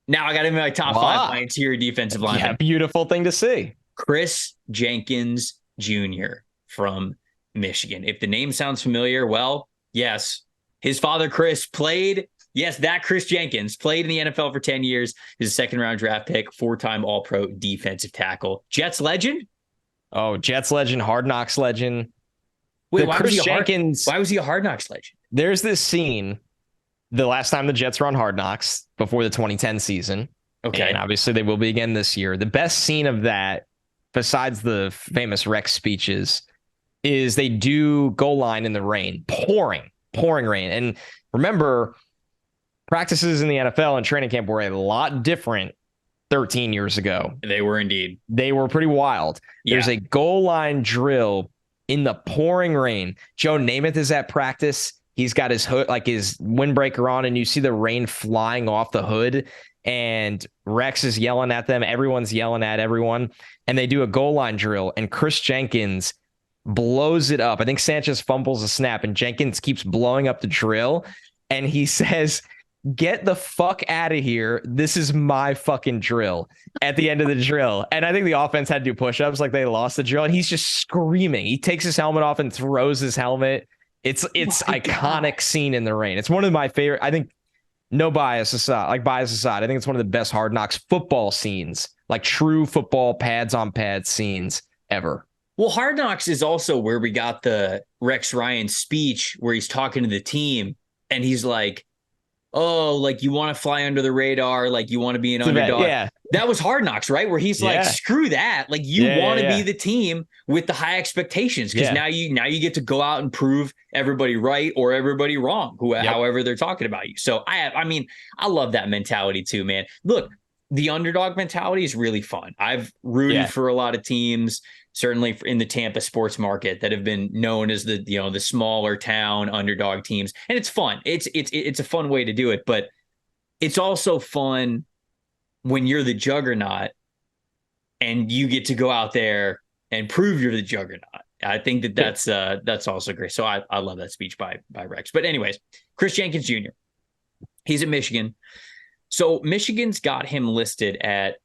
Now I got him in my top 5, my interior defensive lineman. Yeah, beautiful thing to see. Kris Jenkins Jr. from Michigan. If the name sounds familiar, well, yes, his father, Kris, played. Yes, that Kris Jenkins played in the NFL for 10 years. He's a second-round draft pick, 4-time All-Pro defensive tackle. Jets legend? Oh, Jets legend, Hard Knocks legend. Wait, why was he a Hard Knocks legend? There's this scene the last time the Jets were on Hard Knocks before the 2010 season. Okay. And obviously they will be again this year. The best scene of that, besides the famous Rex speeches, is they do goal line in the rain, pouring rain. And remember, practices in the NFL and training camp were a lot different 13 years ago. They were indeed. They were pretty wild. Yeah. There's a goal line drill in the pouring rain. Joe Namath is at practice. He's got his hood, like his windbreaker on, and you see the rain flying off the hood. And Rex is yelling at them. Everyone's yelling at everyone. And they do a goal line drill, and Kris Jenkins blows it up. I think Sanchez fumbles a snap, and Jenkins keeps blowing up the drill. And he says, "Get the fuck out of here. This is my fucking drill," at the end of the drill. And I think the offense had to do push-ups like they lost the drill. And he's just screaming. He takes his helmet off and throws his helmet. It's iconic scene in the rain. It's one of my favorite. I think bias aside, I think it's one of the best Hard Knocks football scenes, like true football pads on pads scenes ever. Well, Hard Knocks is also where we got the Rex Ryan speech where he's talking to the team and he's like, oh, like you want to fly under the radar, like you want to be an underdog. Yeah. That was Hard Knocks, right? Where he's like, screw that. Like you want to be the team with the high expectations because now you get to go out and prove everybody right or everybody wrong, however they're talking about you. So I love that mentality too, man. Look, the underdog mentality is really fun. I've rooted for a lot of teams, certainly in the Tampa sports market, that have been known as the smaller town underdog teams. And it's fun. It's a fun way to do it, but it's also fun when you're the juggernaut and you get to go out there and prove you're the juggernaut. I think that's also great. So I love that speech by Rex. But anyways, Kris Jenkins Jr., he's at Michigan. So Michigan's got him listed at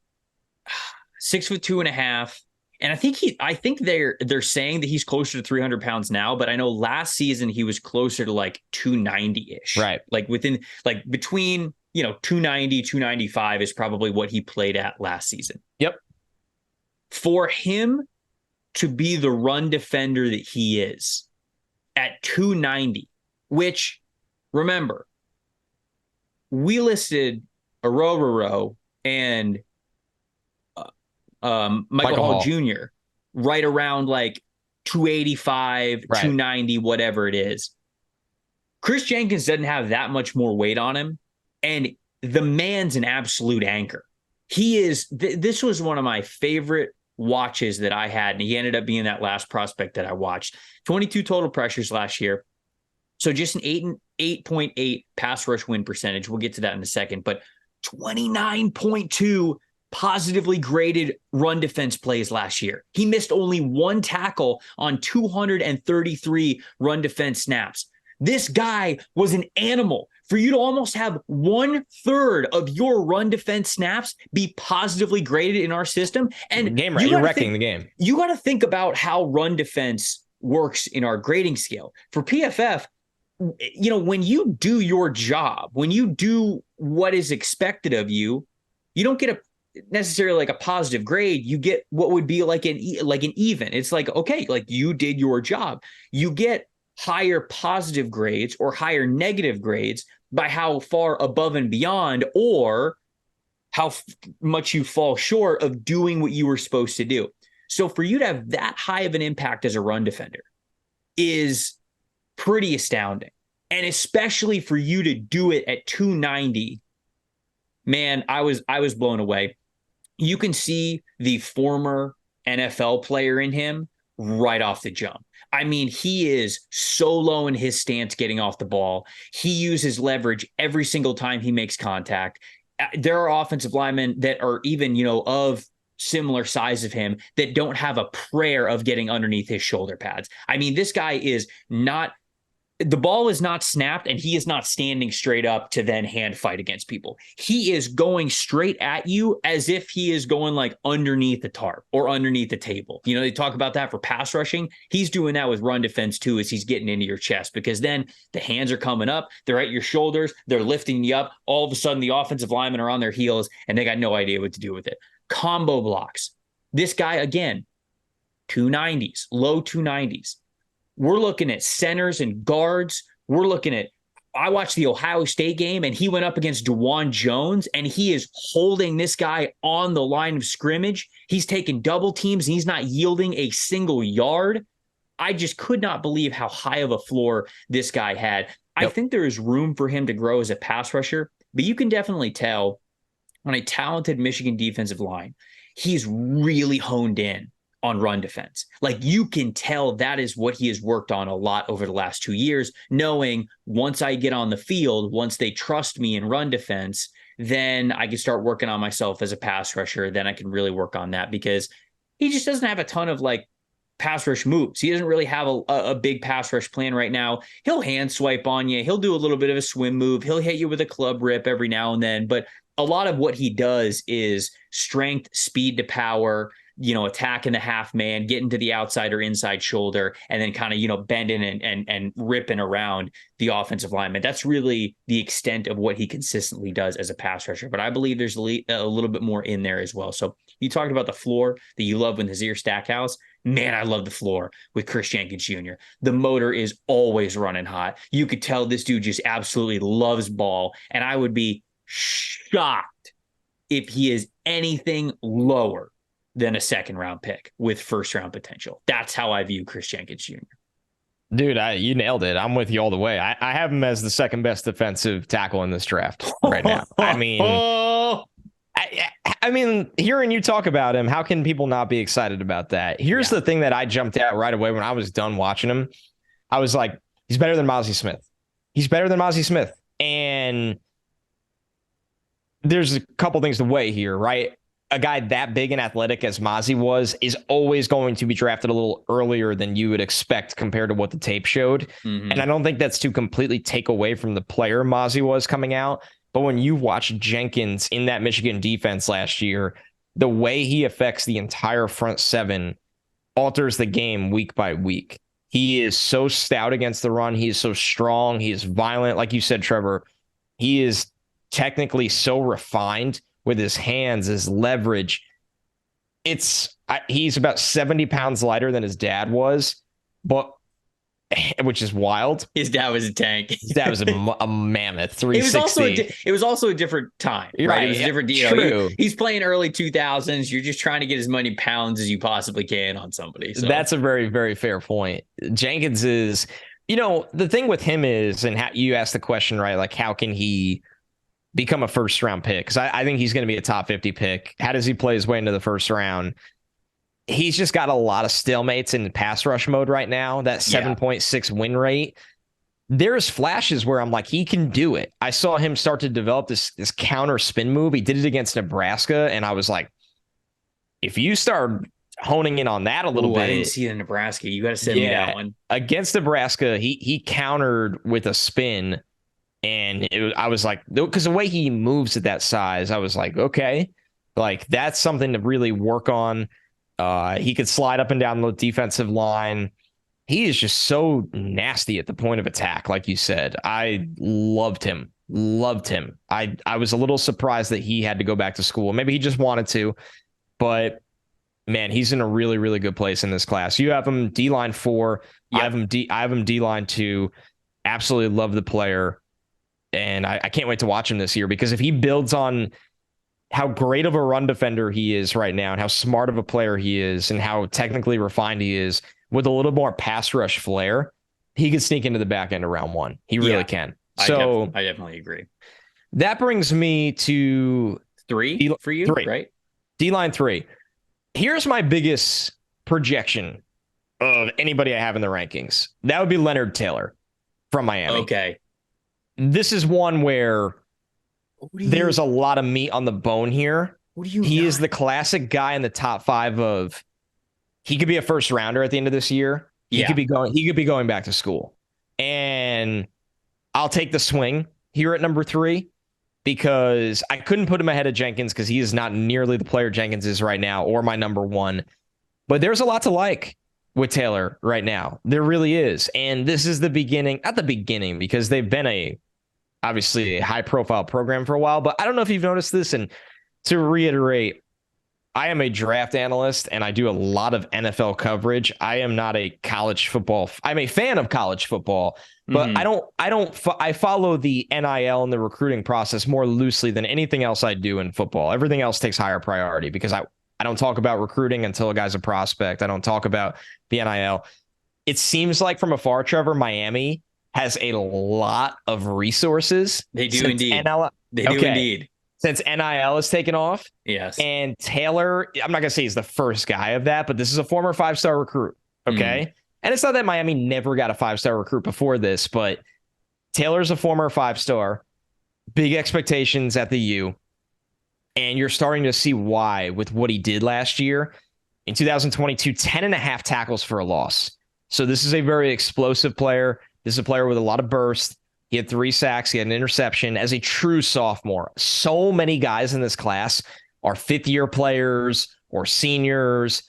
6'2.5". And I think they're saying that he's closer to 300 pounds now, but I know last season he was closer to like 290-ish. Right. Like between 290, 295 is probably what he played at last season. Yep. For him to be the run defender that he is at 290, which, remember, we listed Orhorhoro and Michael Hall Jr. right around like 285, right. 290, whatever it is. Kris Jenkins doesn't have that much more weight on him, and the man's an absolute anchor. He is, this was one of my favorite watches that I had, and he ended up being that last prospect that I watched. 22 total pressures last year. So just an 8.8 pass rush win percentage. We'll get to that in a second, but 29.2 positively graded run defense plays last year. He missed only one tackle on 233 run defense snaps. This guy was an animal. For you to almost have 1/3 of your run defense snaps be positively graded in our system. And game right, you're wrecking the game. You got to think about how run defense works in our grading scale. For PFF, you know, when you do your job, when you do what is expected of you, you don't get necessarily like a positive grade. You get what would be like an even. It's like, okay, like you did your job. You get higher positive grades or higher negative grades by how far above and beyond or how much you fall short of doing what you were supposed to do. So for you to have that high of an impact as a run defender is pretty astounding. And especially for you to do it at 290, man, I was blown away. You can see the former NFL player in him right off the jump. I mean, he is so low in his stance getting off the ball. He uses leverage every single time he makes contact. There are offensive linemen that are even, you know, of similar size of him that don't have a prayer of getting underneath his shoulder pads. I mean, this guy is not, the ball is not snapped and he is not standing straight up to then hand fight against people. He is going straight at you as if he is going like underneath the tarp or underneath the table. You know, they talk about that for pass rushing. He's doing that with run defense too, as he's getting into your chest, because then the hands are coming up, they're at your shoulders, they're lifting you up. All of a sudden the offensive linemen are on their heels and they got no idea what to do with it. Combo blocks. This guy, again, 290s, low 290s. We're looking at centers and guards. We're looking at, I watched the Ohio State game and he went up against DeJuan Jones and he is holding this guy on the line of scrimmage. He's taking double teams and he's not yielding a single yard. I just could not believe how high of a floor this guy had. Yep. I think there is room for him to grow as a pass rusher, but you can definitely tell on a talented Michigan defensive line, he's really honed in on run defense. Like you can tell that is what he has worked on a lot over the last 2 years, knowing once I get on the field, once they trust me in run defense, then I can start working on myself as a pass rusher. Then I can really work on that because he just doesn't have a ton of like pass rush moves. He doesn't really have a big pass rush plan right now. He'll hand swipe on you. He'll do a little bit of a swim move. He'll hit you with a club rip every now and then. But a lot of what he does is strength, speed to power, you know, attacking the half man, getting to the outside or inside shoulder, and then kind of, you know, bending and ripping around the offensive lineman. That's really the extent of what he consistently does as a pass rusher. But I believe there's a little bit more in there as well. So you talked about the floor that you love with Nazir Stackhouse. Man, I love the floor with Kris Jenkins Jr. The motor is always running hot. You could tell this dude just absolutely loves ball. And I would be shocked if he is anything lower than a second round pick with first round potential. That's how I view Kris Jenkins Jr. Dude, you nailed it. I'm with you all the way. I have him as the second best defensive tackle in this draft right now. I mean, hearing you talk about him, how can people not be excited about that? Here's the thing that I jumped at right away when I was done watching him. I was like, he's better than Maason Smith. He's better than Maason Smith. And there's a couple things to weigh here, right? A guy that big and athletic as Mozzie was is always going to be drafted a little earlier than you would expect compared to what the tape showed. Mm-hmm. And I don't think that's to completely take away from the player Mozzie was coming out. But when you watch Jenkins in that Michigan defense last year, the way he affects the entire front seven alters the game week by week. He is so stout against the run. He is so strong. He is violent. Like you said, Trevor, he is technically so refined with his hands, his leverage. He's about 70 pounds lighter than his dad was, but which is wild. His dad was a tank. His dad was a mammoth, 360. It was also a different time, right? It was a different deal. True. He's playing early 2000s. You're just trying to get as many pounds as you possibly can on somebody. So. That's a very, very fair point. Jenkins is, the thing with him is, and how you asked the question, right? Like, how can he become a first round pick? Because I think he's going to be a top 50 pick. How does he play his way into the first round? He's just got a lot of stalemates in pass rush mode right now. That 7.6 win rate. There's flashes where I'm like, he can do it. I saw him start to develop this counter spin move. He did it against Nebraska, and I was like, if you start honing in on that a little bit. I didn't see it in Nebraska. You got to send me that one. Against Nebraska, he countered with a spin, and I was like, because the way he moves at that size, I was like, okay, like that's something to really work on. He could slide up and down the defensive line. He is just so nasty at the point of attack, like you said. I loved him. I was a little surprised that he had to go back to school. Maybe he just wanted to, but man, he's in a really, really good place in this class. You have him D-line 4. Yep. I have him D-line 2. Absolutely love the player. And I can't wait to watch him this year, because if he builds on how great of a run defender he is right now and how smart of a player he is and how technically refined he is with a little more pass rush flair, he could sneak into the back end of round 1. He really can. So I definitely agree. That brings me to 3 for you, right? D-line 3. Here's my biggest projection of anybody I have in the rankings. That would be Leonard Taylor from Miami. Okay. This is one where there's a lot of meat on the bone here. He is the classic guy in the top 5 of, he could be a first rounder at the end of this year. He could be going back to school. And I'll take the swing here at number 3, because I couldn't put him ahead of Jenkins because he is not nearly the player Jenkins is right now, or my number 1. But there's a lot to like with Taylor right now. There really is. And this is the beginning, not the beginning, because they've been obviously a high profile program for a while, but I don't know if you've noticed this. And to reiterate, I am a draft analyst and I do a lot of NFL coverage. I am not a college football. I'm a fan of college football, but I follow the NIL and the recruiting process more loosely than anything else I do in football. Everything else takes higher priority, because I don't talk about recruiting until a guy's a prospect. I don't talk about the NIL. It seems like from afar, Trevor, Miami has a lot of resources. They do indeed. They do indeed. Since NIL has taken off. Yes. And Taylor, I'm not going to say he's the first guy of that, but this is a former 5-star recruit. Okay. And it's not that Miami never got a 5-star recruit before this, but Taylor's a former 5-star, big expectations at the U. And you're starting to see why with what he did last year. In 2022, 10.5 tackles for a loss. So this is a very explosive player. This is a player with a lot of burst. He had 3 sacks. He had an interception as a true sophomore. So many guys in this class are 5th-year players or seniors.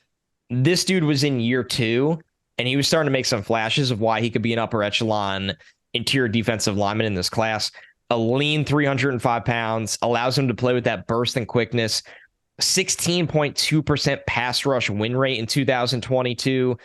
This dude was in year 2, and he was starting to make some flashes of why he could be an upper echelon interior defensive lineman in this class. A lean 305 pounds, allows him to play with that burst and quickness. 16.2% pass rush win rate in 2022.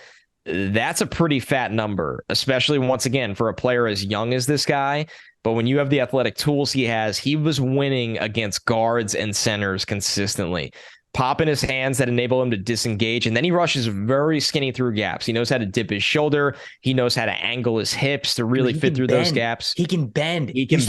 That's a pretty fat number, especially once again for a player as young as this guy. But when you have the athletic tools he has, he was winning against guards and centers consistently. Pop in his hands that enable him to disengage, and then he rushes very skinny through gaps. He knows how to dip his shoulder. He knows how to angle his hips to really fit through those gaps. He can bend. He's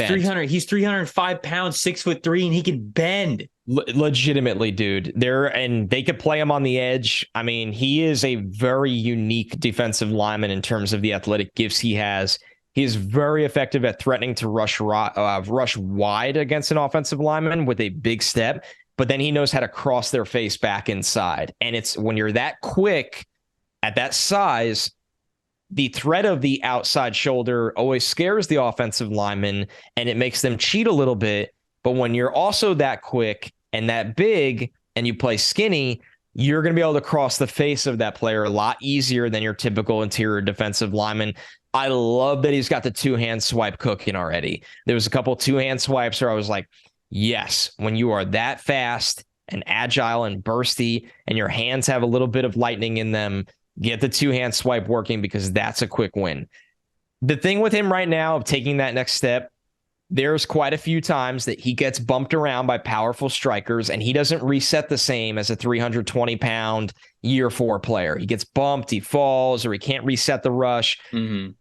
305 pounds, 6'3", and he can bend. Legitimately, dude. They could play him on the edge. I mean, he is a very unique defensive lineman in terms of the athletic gifts he has. He is very effective at threatening to rush wide against an offensive lineman with a big step, but then he knows how to cross their face back inside. And it's when you're that quick at that size, the threat of the outside shoulder always scares the offensive lineman, and it makes them cheat a little bit. But when you're also that quick and that big and you play skinny, you're going to be able to cross the face of that player a lot easier than your typical interior defensive lineman. I love that he's got the 2-hand swipe cooking already. There was a couple 2-hand swipes where I was like, yes, when you are that fast and agile and bursty and your hands have a little bit of lightning in them, Get the two-hand swipe working because that's a quick win. The thing with him right now of taking that next step, there's quite a few times that he gets bumped around by powerful strikers and he doesn't reset the same as a 320-pound year 4 player. He gets bumped, he falls, or he can't reset the rush. Mm-hmm.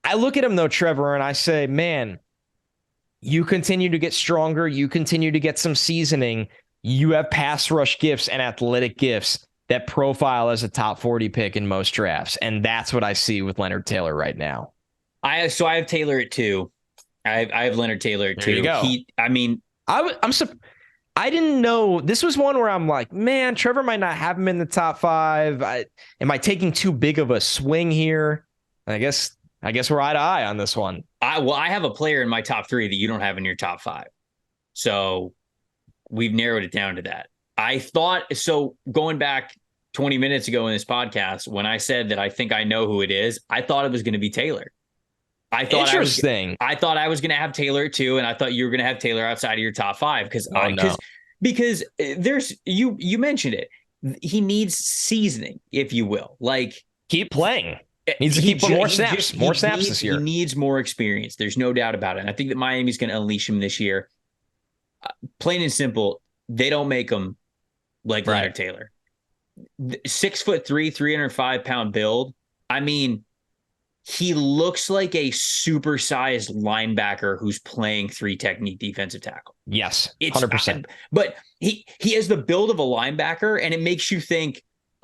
I look at him, though, Trevor, and I say, man, you continue to get stronger. You continue to get some seasoning. You have pass rush gifts and athletic gifts that profile as a top 40 pick in most drafts. And that's what I see with Leonard Taylor right now. I have Taylor at 2. I have Leonard Taylor at 2. There you go. I didn't know. This was one where I'm like, man, Trevor might not have him in the top 5. Am I taking too big of a swing here? I guess we're eye to eye on this one. I have a player in my top 3 that you don't have in your top 5. So we've narrowed it down to that. I thought, so going back 20 minutes ago in this podcast, when I said that I think I know who it is, I thought it was going to be Taylor. I thought I was going to have Taylor at 2, and I thought you were going to have Taylor outside of your top 5 because there's you mentioned it. He needs seasoning, if you will. Like, keep playing. Needs to keep more snaps this year. He needs more experience. There's no doubt about it. And I think that Miami's going to unleash him this year. Plain and simple, they don't make him like Leonard Taylor. 6'3", 305-pound build. I mean, he looks like a supersized linebacker who's playing 3 technique defensive tackle. Yes, 100%. But he has the build of a linebacker, and it makes you think.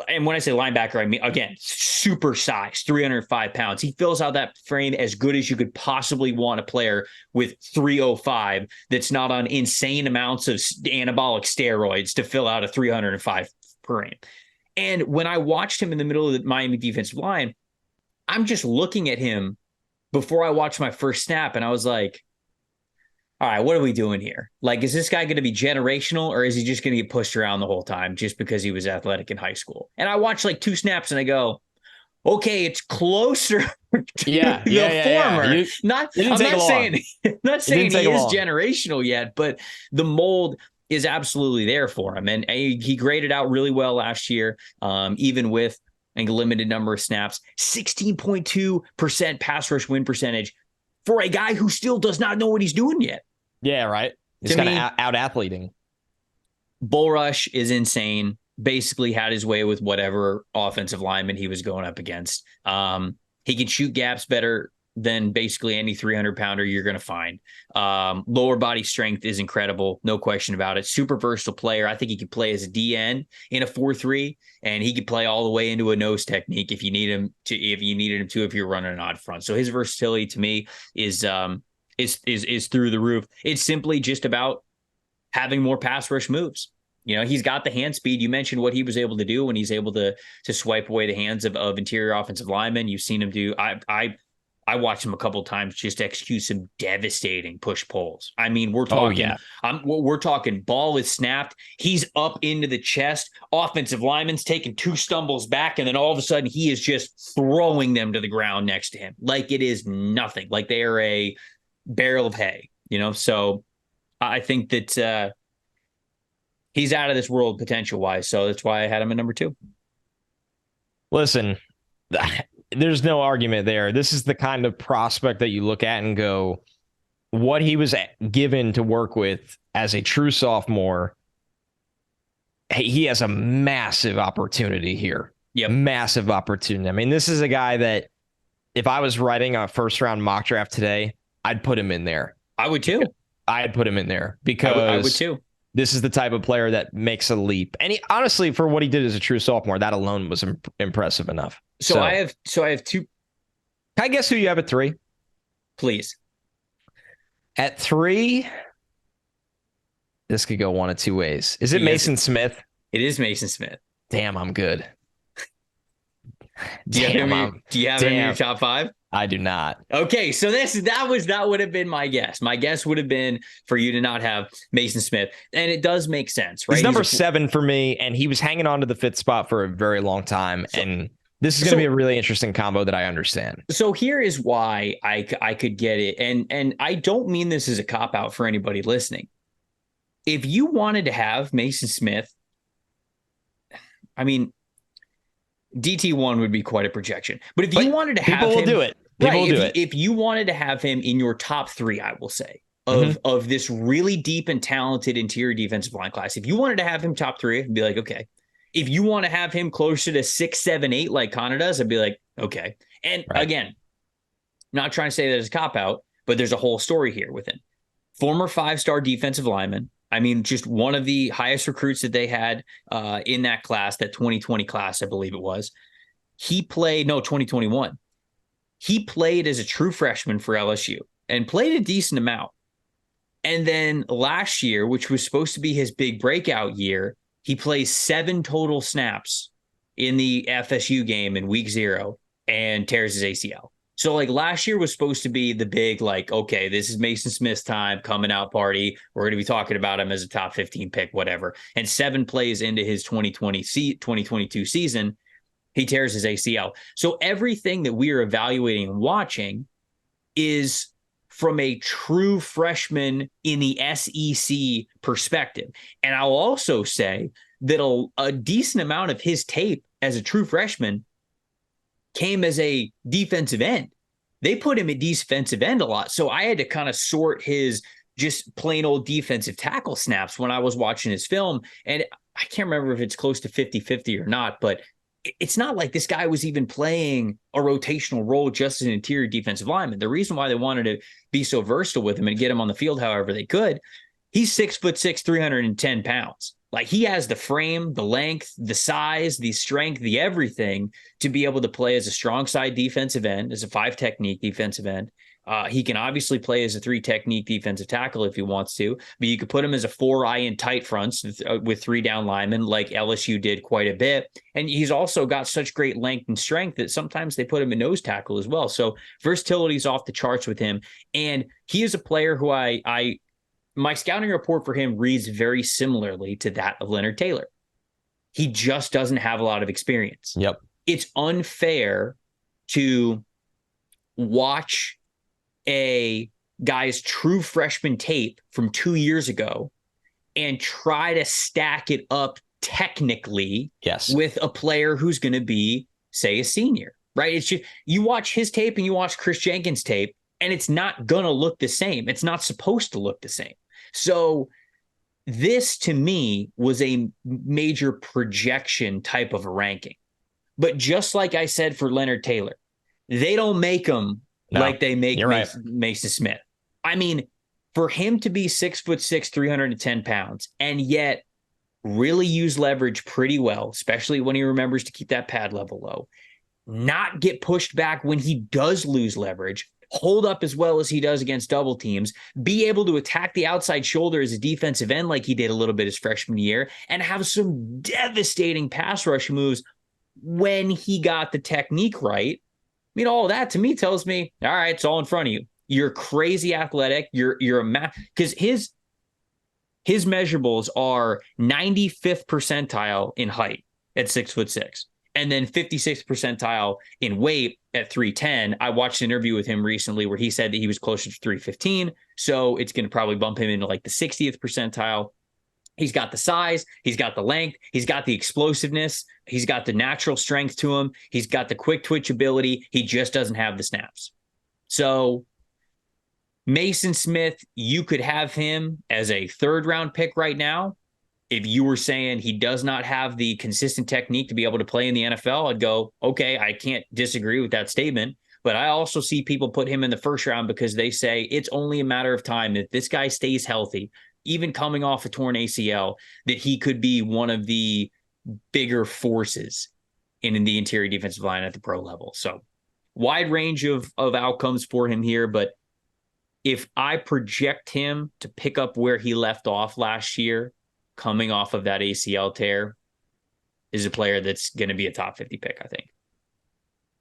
And when I say linebacker, I mean, again, super size, 305 pounds. He fills out that frame as good as you could possibly want a player with 305 that's not on insane amounts of anabolic steroids to fill out a 305 frame. And when I watched him in the middle of the Miami defensive line, I'm just looking at him before I watched my first snap, and I was like, all right, what are we doing here? Like, is this guy going to be generational, or is he just going to get pushed around the whole time just because he was athletic in high school? And I watched like 2 snaps and I go, okay, it's closer to the former. I'm not saying he is generational yet, but the mold is absolutely there for him. And he graded out really well last year, even with a limited number of snaps. 16.2% pass rush win percentage for a guy who still does not know what he's doing yet. Yeah, right. He's kind of out-athleting. Bull rush is insane. Basically had his way with whatever offensive lineman he was going up against. He can shoot gaps better than basically any 300-pounder you're going to find. Lower body strength is incredible. No question about it. Super versatile player. I think he could play as a DN in a 4-3, and he could play all the way into a nose technique if you needed him to, if you're running an odd front. So his versatility to me is through the roof. It's simply just about having more pass rush moves. You know, he's got the hand speed. You mentioned what he was able to do when he's able to swipe away the hands of interior offensive linemen. You've seen him do. I watched him a couple of times just execute some devastating push pulls. I mean, we're talking, we're talking ball is snapped. He's up into the chest. Offensive lineman's taking 2 stumbles back, and then all of a sudden he is just throwing them to the ground next to him like it is nothing. Like they are a barrel of hay, you know? So I think that he's out of this world potential wise. So that's why I had him at number 2. Listen, there's no argument there. This is the kind of prospect that you look at and go, what he was given to work with as a true sophomore, he has a massive opportunity here. Yep. Massive opportunity. I mean, this is a guy that if I was writing a first round mock draft today, I'd put him in there. I would too. I'd put him in there because I would too. This is the type of player that makes a leap. And he, honestly, for what he did as a true sophomore, that alone was impressive enough. So I have 2. Can I guess who you have at 3? Please. At 3, this could go one of 2 ways. Is it Maason Smith? It is Maason Smith. Damn, I'm good. Do you have him in your top 5? I do not. Okay, so that would have been my guess. My guess would have been for you to not have Maason Smith, and it does make sense, right? He's number 7 for me, and he was hanging on to the 5th spot for a very long time, and this is going to be a really interesting combo that I understand. So here is why I could get it, and I don't mean this as a cop-out for anybody listening. If you wanted to have Maason Smith, I mean, DT1 would be quite a projection. But if you wanted to have people him, will do it. People will do it. If you wanted to have him in your top 3, I will say, of this really deep and talented interior defensive line class, if you wanted to have him top 3, I'd be like, okay. If you want to have him closer to 6, 7, 8 like Connor does, I'd be like, okay. And again, not trying to say that it's a cop-out, but there's a whole story here with him. Former 5-star defensive lineman. I mean, just one of the highest recruits that they had in that class, that 2020 class, I believe it was. 2021. He played as a true freshman for LSU and played a decent amount. And then last year, which was supposed to be his big breakout year, he plays 7 total snaps in the FSU game in week 0 and tears his ACL. So like last year was supposed to be the big, like, okay, this is Maason Smith's time, coming out party. We're going to be talking about him as a top 15 pick, whatever. And 7 plays into his 2022 season, he tears his ACL. So everything that we are evaluating and watching is from a true freshman in the SEC perspective. And I'll also say that a decent amount of his tape as a true freshman came as a defensive end. They put him at defensive end a lot. So I had to kind of sort his just plain old defensive tackle snaps when I was watching his film. And I can't remember if it's close to 50-50 or not, but it's not like this guy was even playing a rotational role just as an interior defensive lineman. The reason why they wanted to be so versatile with him and get him on the field however they could, he's 6'6", 310 pounds. Like, he has the frame, the length, the size, the strength, the everything to be able to play as a strong side defensive end, as a 5 technique defensive end. He can obviously play as a 3 technique defensive tackle if he wants to, but you could put him as a 4 eye in tight fronts with 3 down linemen like LSU did quite a bit. And he's also got such great length and strength that sometimes they put him in nose tackle as well. So versatility is off the charts with him. And he is a player who my scouting report for him reads very similarly to that of Leonard Taylor. He just doesn't have a lot of experience. Yep. It's unfair to watch a guy's true freshman tape from 2 years ago and try to stack it up technically with a player who's going to be, say, a senior, right? It's just, you watch his tape and you watch Kris Jenkins' tape, and it's not going to look the same. It's not supposed to look the same. So this, to me, was a major projection type of a ranking. But just like I said for Leonard Taylor, they don't make them like they make Maason Smith. I mean, for him to be 6'6", 310 pounds, and yet really use leverage pretty well, especially when he remembers to keep that pad level low, not get pushed back when he does lose leverage, hold up as well as he does against double teams, be able to attack the outside shoulder as a defensive end like he did a little bit his freshman year, and have some devastating pass rush moves when he got the technique right. I mean, all that to me tells me, all right, it's all in front of you. You're crazy athletic. You're a because his measurables are 95th percentile in height at 6'6", and then 56th percentile in weight at 310. I watched an interview with him recently where he said that he was closer to 315, so it's going to probably bump him into like the 60th percentile. He's got the size, he's got the length, he's got the explosiveness, he's got the natural strength to him, he's got the quick twitch ability, he just doesn't have the snaps. So Maason Smith, you could have him as a 3rd round pick right now. If you were saying he does not have the consistent technique to be able to play in the NFL, I'd go, okay, I can't disagree with that statement. But I also see people put him in the 1st round because they say it's only a matter of time. If this guy stays healthy, even coming off a torn ACL, that he could be one of the bigger forces in the interior defensive line at the pro level. So wide range of outcomes for him here. But if I project him to pick up where he left off last year, coming off of that ACL tear, is a player that's going to be a top 50 pick, I think.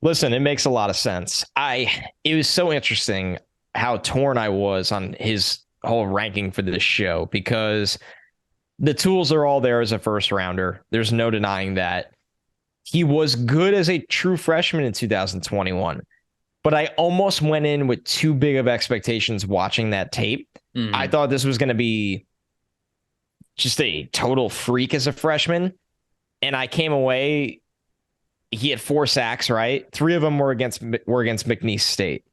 Listen, it makes a lot of sense. It was so interesting how torn I was on his whole ranking for this show, because the tools are all there as a 1st rounder. There's no denying that. He was good as a true freshman in 2021, but I almost went in with too big of expectations watching that tape. Mm-hmm. I thought this was going to be just a total freak as a freshman, and I came away he had 4 sacks, right? 3 of them were against McNeese State.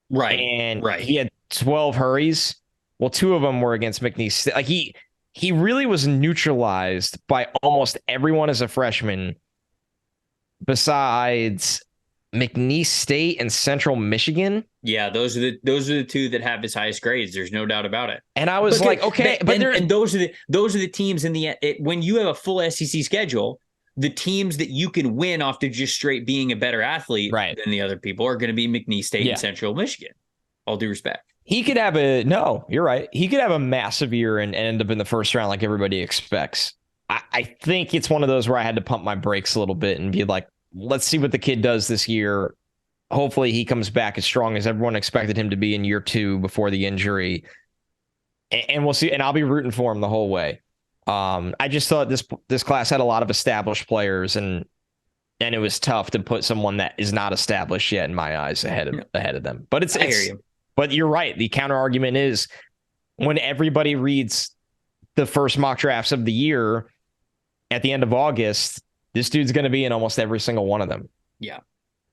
Right. And right. he had 12 hurries. Well, 2 of them were against McNeese State. Like he really was neutralized by almost everyone as a freshman besides McNeese State and Central Michigan. Yeah, those are the 2 that have his highest grades. There's no doubt about it. And I was okay, and those are the teams in when you have a full SEC schedule, the teams that you can win off to just straight being a better athlete than the other people are going to be McNeese State and Central Michigan. All due respect. He could have you're right. He could have a massive year and end up in the first round like everybody expects. I think it's one of those where I had to pump my brakes a little bit and be like, let's see what the kid does this year. Hopefully he comes back as strong as everyone expected him to be in year 2 before the injury. And we'll see. And I'll be rooting for him the whole way. I just thought this class had a lot of established players, and it was tough to put someone that is not established yet in my eyes ahead of them. But I hear you. But you're right. The counter argument is when everybody reads the first mock drafts of the year at the end of August, this dude's going to be in almost every single one of them. Yeah.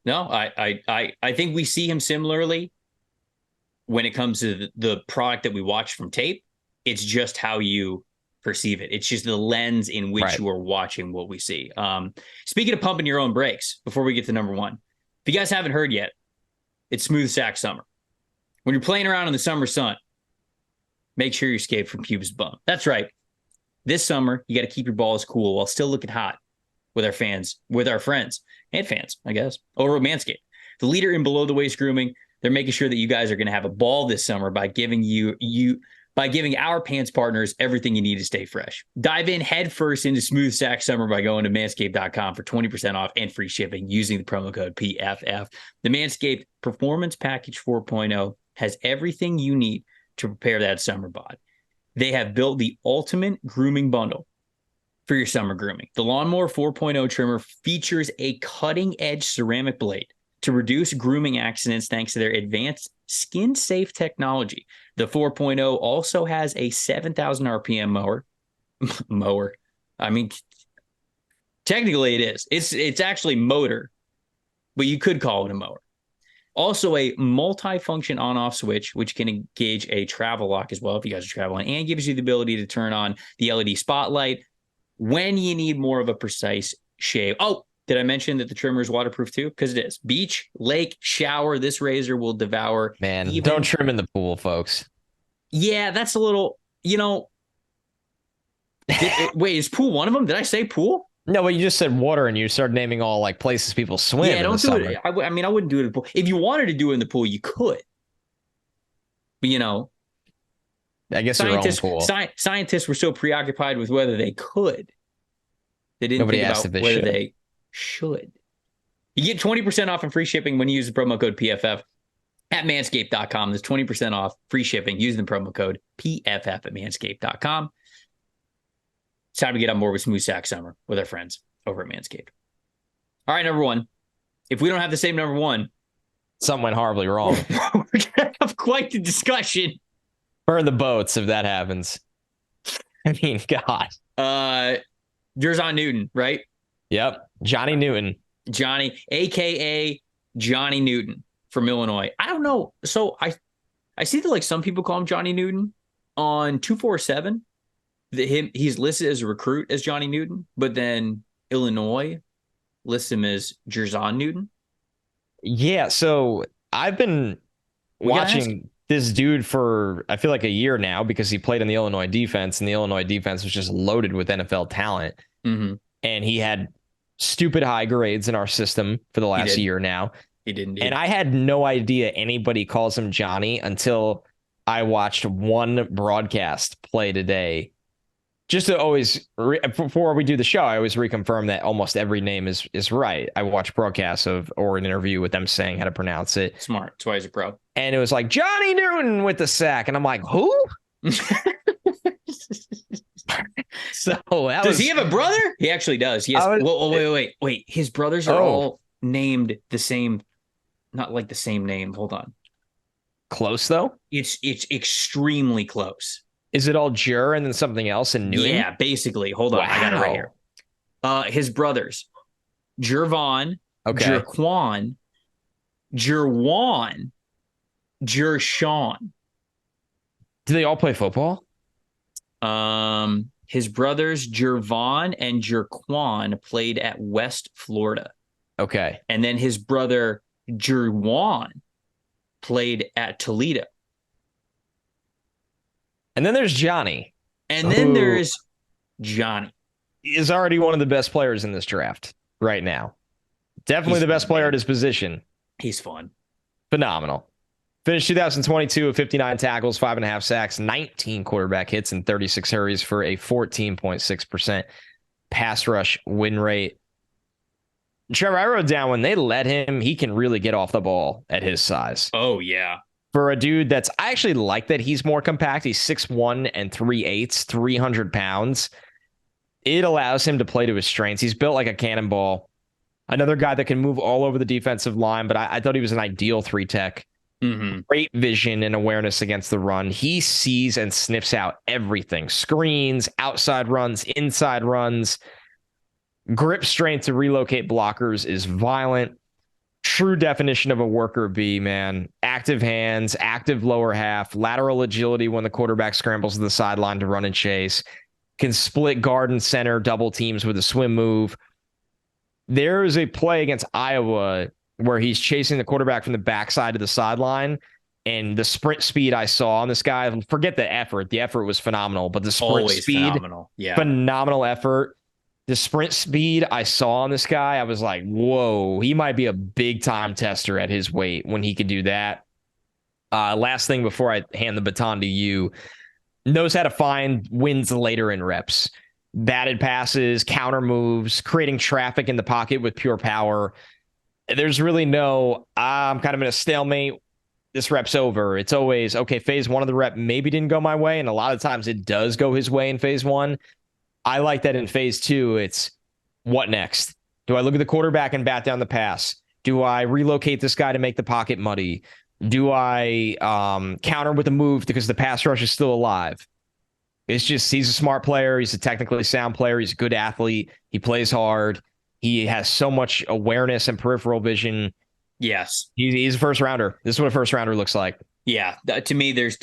No, I think we see him similarly when it comes to the product that we watch from tape. It's just how you perceive it. It's just the lens in which you are watching what we see. Speaking of pumping your own brakes, before we get to number 1, if you guys haven't heard yet, it's smooth sack summer. When you're playing around in the summer sun, make sure you escape from pubes bum. That's right. This summer, you got to keep your balls cool while still looking hot with our friends and fans, I guess, over at Manscaped. The leader in below the waist grooming. They're making sure that you guys are going to have a ball this summer by giving giving our pants partners everything you need to stay fresh. Dive in headfirst into smooth sack summer by going to manscaped.com for 20% off and free shipping using the promo code PFF. The Manscaped Performance Package 4.0 has everything you need to prepare that summer bod. They have built the ultimate grooming bundle for your summer grooming. The Lawnmower 4.0 trimmer features a cutting-edge ceramic blade to reduce grooming accidents thanks to their advanced skin-safe technology. The 4.0 also has a 7,000 RPM mower. I mean, technically it is. It's actually motor, but you could call it a mower. Also a multi-function on-off switch, which can engage a travel lock as well if you guys are traveling, and gives you the ability to turn on the LED spotlight when you need more of a precise shave. Oh, did I mention that the trimmer is waterproof too? Because it is. Beach, lake, shower, this razor will devour. Man, don't trim in the pool, folks. Yeah, that's a little, wait, is pool one of them? Did I say pool? No, but you just said water and you started naming all like places people swim. Yeah, don't do it. I mean, I wouldn't do it in the pool. If you wanted to do it in the pool, you could. But I guess your own pool. Scientists were so preoccupied with whether they could, they didn't think about whether they should. You get 20% off and free shipping when you use the promo code PFF at manscaped.com. There's 20% off free shipping using the promo code PFF at manscaped.com. It's time to get on board with smooth sack summer with our friends over at Manscaped. All right, number 1. If we don't have the same number 1, something went horribly wrong. We're going to have quite the discussion. Burn the boats if that happens. I mean, God. Jer'Zahan Newton, right? Yep. Johnny Newton. Johnny, a.k.a. Johnny Newton from Illinois. I don't know. So I see that some people call him Johnny Newton on 247. He's listed as a recruit as Johnny Newton, but then Illinois lists him as Jer'Zahan Newton. Yeah, so I've been watching this dude for, I feel like a year now because he played in the Illinois defense, and the Illinois defense was just loaded with NFL talent. Mm-hmm. And he had stupid high grades in our system for the last year now. He didn't. And I had no idea anybody calls him Johnny until I watched one broadcast play today. Just to always, before we do the show, I always reconfirm that almost every name is right. I watch broadcasts or an interview with them saying how to pronounce it. Smart. That's why he's a pro. And it was like, Johnny Newton with the sack. And I'm like, who? So does he have a brother? He actually does. He has. Wait. His brothers are all named the same, not like the same name. Hold on. Close, though? It's extremely close. Is it all Jur and then something else in Newton? Yeah, basically. Hold on. Wow. I got it right here. His brothers Jer'Zahan, Okay. Jer'Quan, Jer'Wan, Jer'Shawn. Do they all play football? His brothers Jer'Von and Jer'Quan played at West Florida. Okay. And then his brother Jer'Wan played at Toledo. And then there's Johnny. And then there's Johnny. Is already one of the best players in this draft right now. Definitely the best player at his position. He's fun. Phenomenal. Finished 2022 with 59 tackles, 5.5 sacks, 19 quarterback hits, and 36 hurries for a 14.6% pass rush win rate. Trevor, I wrote down when they let him, he can really get off the ball at his size. Oh, yeah. For a dude I actually like that he's more compact. He's 6'1 and 3/8, 300 pounds. It allows him to play to his strengths. He's built like a cannonball. Another guy that can move all over the defensive line, but I thought he was an ideal 3-tech. Mm-hmm. Great vision and awareness against the run. He sees and sniffs out everything. Screens, outside runs, inside runs. Grip strength to relocate blockers is violent. True definition of a worker bee, man. Active hands, active lower half, lateral agility when the quarterback scrambles to the sideline to run and chase. Can split guard and center double teams with a swim move. There is a play against Iowa where he's chasing the quarterback from the backside of the sideline, and the sprint speed I saw on this guy, forget the effort. The effort was phenomenal, but the sprint speed, phenomenal. Yeah. Phenomenal effort. The sprint speed I saw on this guy, I was like, whoa, he might be a big time tester at his weight when he could do that. Last thing before I hand the baton to you, knows how to find wins later in reps. Batted passes, counter moves, creating traffic in the pocket with pure power. There's really no, I'm kind of in a stalemate. This rep's over. It's always, okay, phase one of the rep maybe didn't go my way, and a lot of times it does go his way in phase one. I like that in phase two, it's what next? Do I look at the quarterback and bat down the pass? Do I relocate this guy to make the pocket muddy? Do I counter with a move because the pass rush is still alive? It's just, he's a smart player. He's a technically sound player. He's a good athlete. He plays hard. He has so much awareness and peripheral vision. Yes. He's a first rounder. This is what a first rounder looks like. Yeah, to me, there's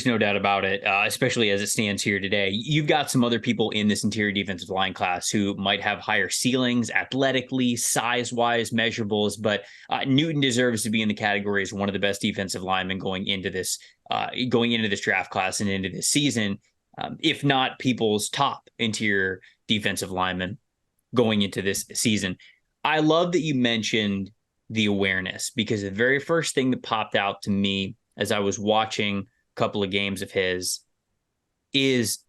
no doubt about it, especially as it stands here today. You've got some other people in this interior defensive line class who might have higher ceilings athletically, size-wise, measurables, but Newton deserves to be in the category as one of the best defensive linemen going into this draft class and into this season, if not people's top interior defensive lineman going into this season. I love that you mentioned the awareness, because the very first thing that popped out to me as I was watching a couple of games of his is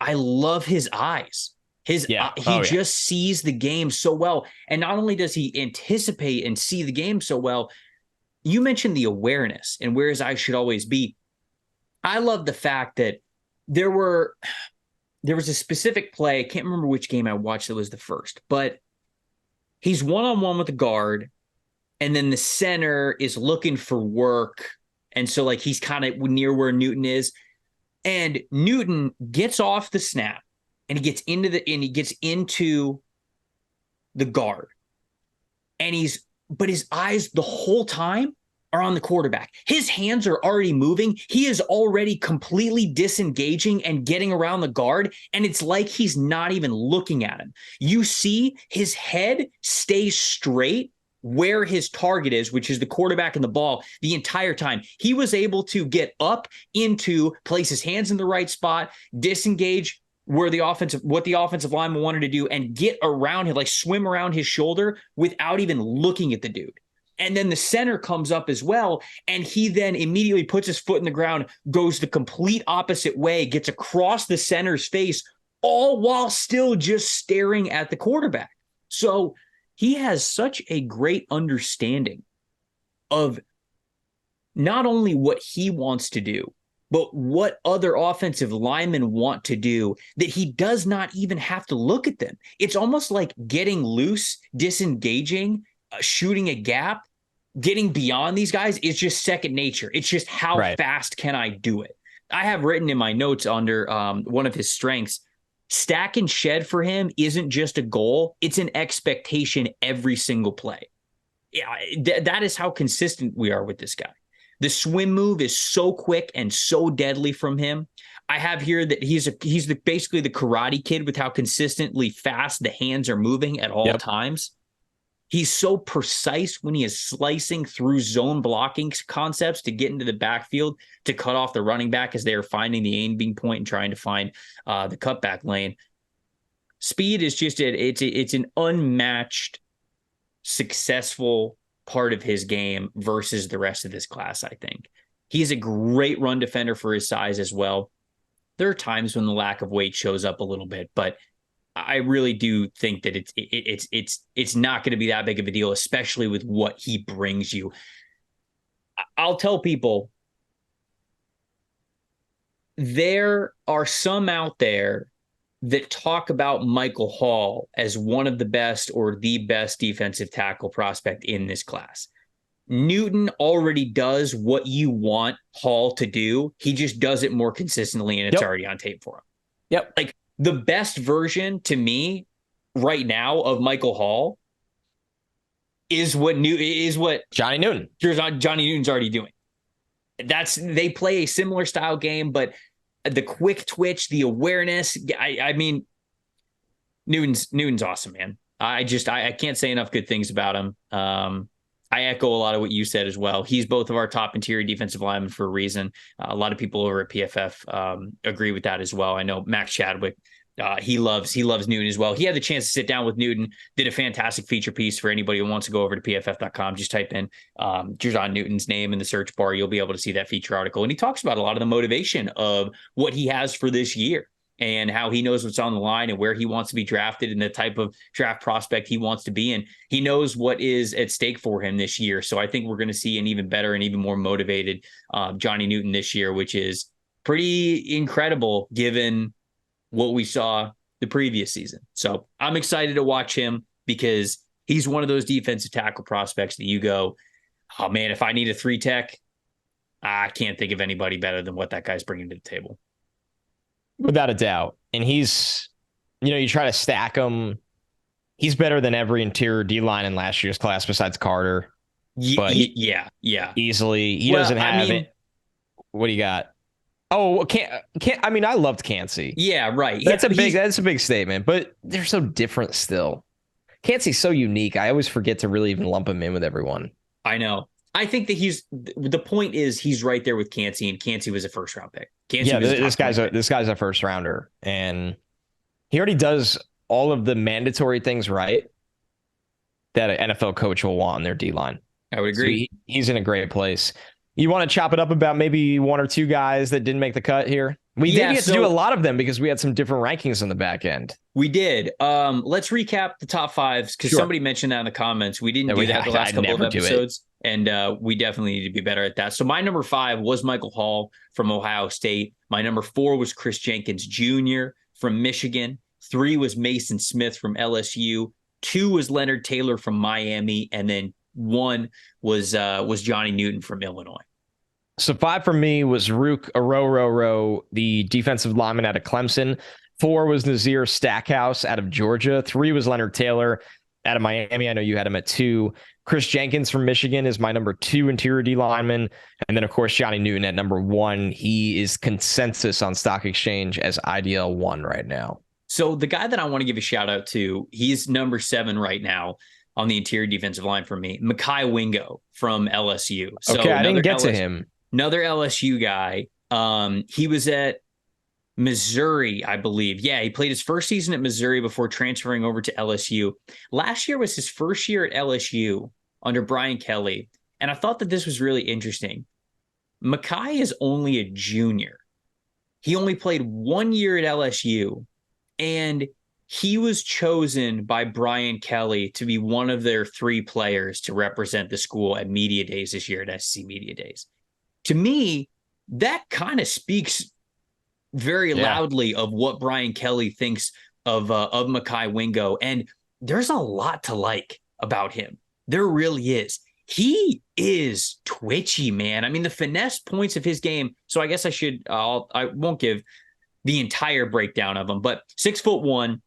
I love his eyes. He just sees the game so well. And not only does he anticipate and see the game so well, you mentioned the awareness and where his eyes should always be. I love the fact that there was a specific play. I can't remember which game I watched that was the first, but he's one-on-one with the guard, and then the center is looking for work. And so like he's kind of near where Newton is. And Newton gets off the snap and he gets into the guard. But his eyes the whole time are on the quarterback. His hands are already moving. He is already completely disengaging and getting around the guard. And it's like he's not even looking at him. You see his head stays straight where his target is, which is the quarterback and the ball, the entire time. He was able to get up into, place his hands in the right spot, disengage what the offensive lineman wanted to do, and get around him, like swim around his shoulder without even looking at the dude. And then the center comes up as well, and he then immediately puts his foot in the ground, goes the complete opposite way, gets across the center's face, all while still just staring at the quarterback. So he has such a great understanding of not only what he wants to do, but what other offensive linemen want to do, that he does not even have to look at them. It's almost like getting loose, disengaging, shooting a gap, getting beyond these guys is just second nature. It's just how fast can I do it? I have written in my notes under one of his strengths, stack and shed for him isn't just a goal, it's an expectation every single play. Yeah, that is how consistent we are with this guy. The swim move is so quick and so deadly from him. I have here that he's basically the Karate Kid with how consistently fast the hands are moving at all times. He's so precise when he is slicing through zone blocking concepts to get into the backfield to cut off the running back as they are finding the aiming point and trying to find the cutback lane. Speed is just it's an unmatched, successful part of his game versus the rest of this class, I think. He's a great run defender for his size as well. There are times when the lack of weight shows up a little bit, but I really do think that it's not going to be that big of a deal, especially with what he brings you. I'll tell people there are some out there that talk about Michael Hall as one of the best or the best defensive tackle prospect in this class. Newton already does what you want Hall to do. He just does it more consistently, and it's already on tape for him. Yep. Like the best version to me right now of Michael Hall is what Johnny Newton. Johnny Newton's already doing. They play a similar style game, but the quick twitch, the awareness. I mean, Newton's awesome, man. I can't say enough good things about him. I echo a lot of what you said as well. He's both of our top interior defensive linemen for a reason. A lot of people over at PFF agree with that as well. I know Max Chadwick, he loves Newton as well. He had the chance to sit down with Newton, did a fantastic feature piece for anybody who wants to go over to PFF.com. Just type in Jer'Zahan Newton's name in the search bar. You'll be able to see that feature article. And he talks about a lot of the motivation of what he has for this year and how he knows what's on the line and where he wants to be drafted and the type of draft prospect he wants to be in. He knows what is at stake for him this year. So I think we're going to see an even better and even more motivated Johnny Newton this year, which is pretty incredible given what we saw the previous season. So I'm excited to watch him because he's one of those defensive tackle prospects that you go, oh man, if I need a 3-tech, I can't think of anybody better than what that guy's bringing to the table. Without a doubt. And he's, you try to stack him. He's better than every interior D-line in last year's class besides Carter. Yeah. Easily. He doesn't have it. What do you got? Oh, I loved Cansey. Yeah, right. That's a big statement, but they're so different still. Cansey's so unique. I always forget to really even lump him in with everyone. I know. I think that the point is he's right there with Cansey, and Cansey was a first round pick. This guy's a first rounder, and he already does all of the mandatory things right that an NFL coach will want on their D-line. I would agree. So he's in a great place. You want to chop it up about maybe one or two guys that didn't make the cut here? We did get to do a lot of them because we had some different rankings on the back end. We did. Let's recap the top fives because somebody mentioned that in the comments. We didn't do that the last couple of episodes, and we definitely need to be better at that. So my number 5 was Michael Hall from Ohio State. My number 4 was Kris Jenkins Jr. from Michigan. 3 was Maason Smith from LSU. 2 was Leonard Taylor from Miami, and then 1 was Johnny Newton from Illinois. So 5 for me was Ruke Orhorhoro, the defensive lineman out of Clemson. 4 was Nazir Stackhouse out of Georgia. 3 was Leonard Taylor out of Miami. I know you had him at 2. Kris Jenkins from Michigan is my number 2 interior D lineman. And then, of course, Johnny Newton at number 1. He is consensus on Stock Exchange as IDL 1 right now. So the guy that I want to give a shout out to, he's number 7 right now on the interior defensive line for me, Mekhi Wingo from LSU. So okay, I didn't get to him. Another LSU guy. He was at Missouri, I believe. Yeah, he played his first season at Missouri before transferring over to LSU. Last year was his first year at LSU under Brian Kelly. And I thought that this was really interesting. Mekhi is only a junior. He only played 1 year at LSU. And he was chosen by Brian Kelly to be one of their 3 players to represent the school at Media Days this year at SEC Media Days. To me, that kind of speaks very loudly of what Brian Kelly thinks of Mekhi Wingo. And there's a lot to like about him. There really is. He is twitchy, man. I mean, the finesse points of his game. So I guess I won't give the entire breakdown of him. But 6'1",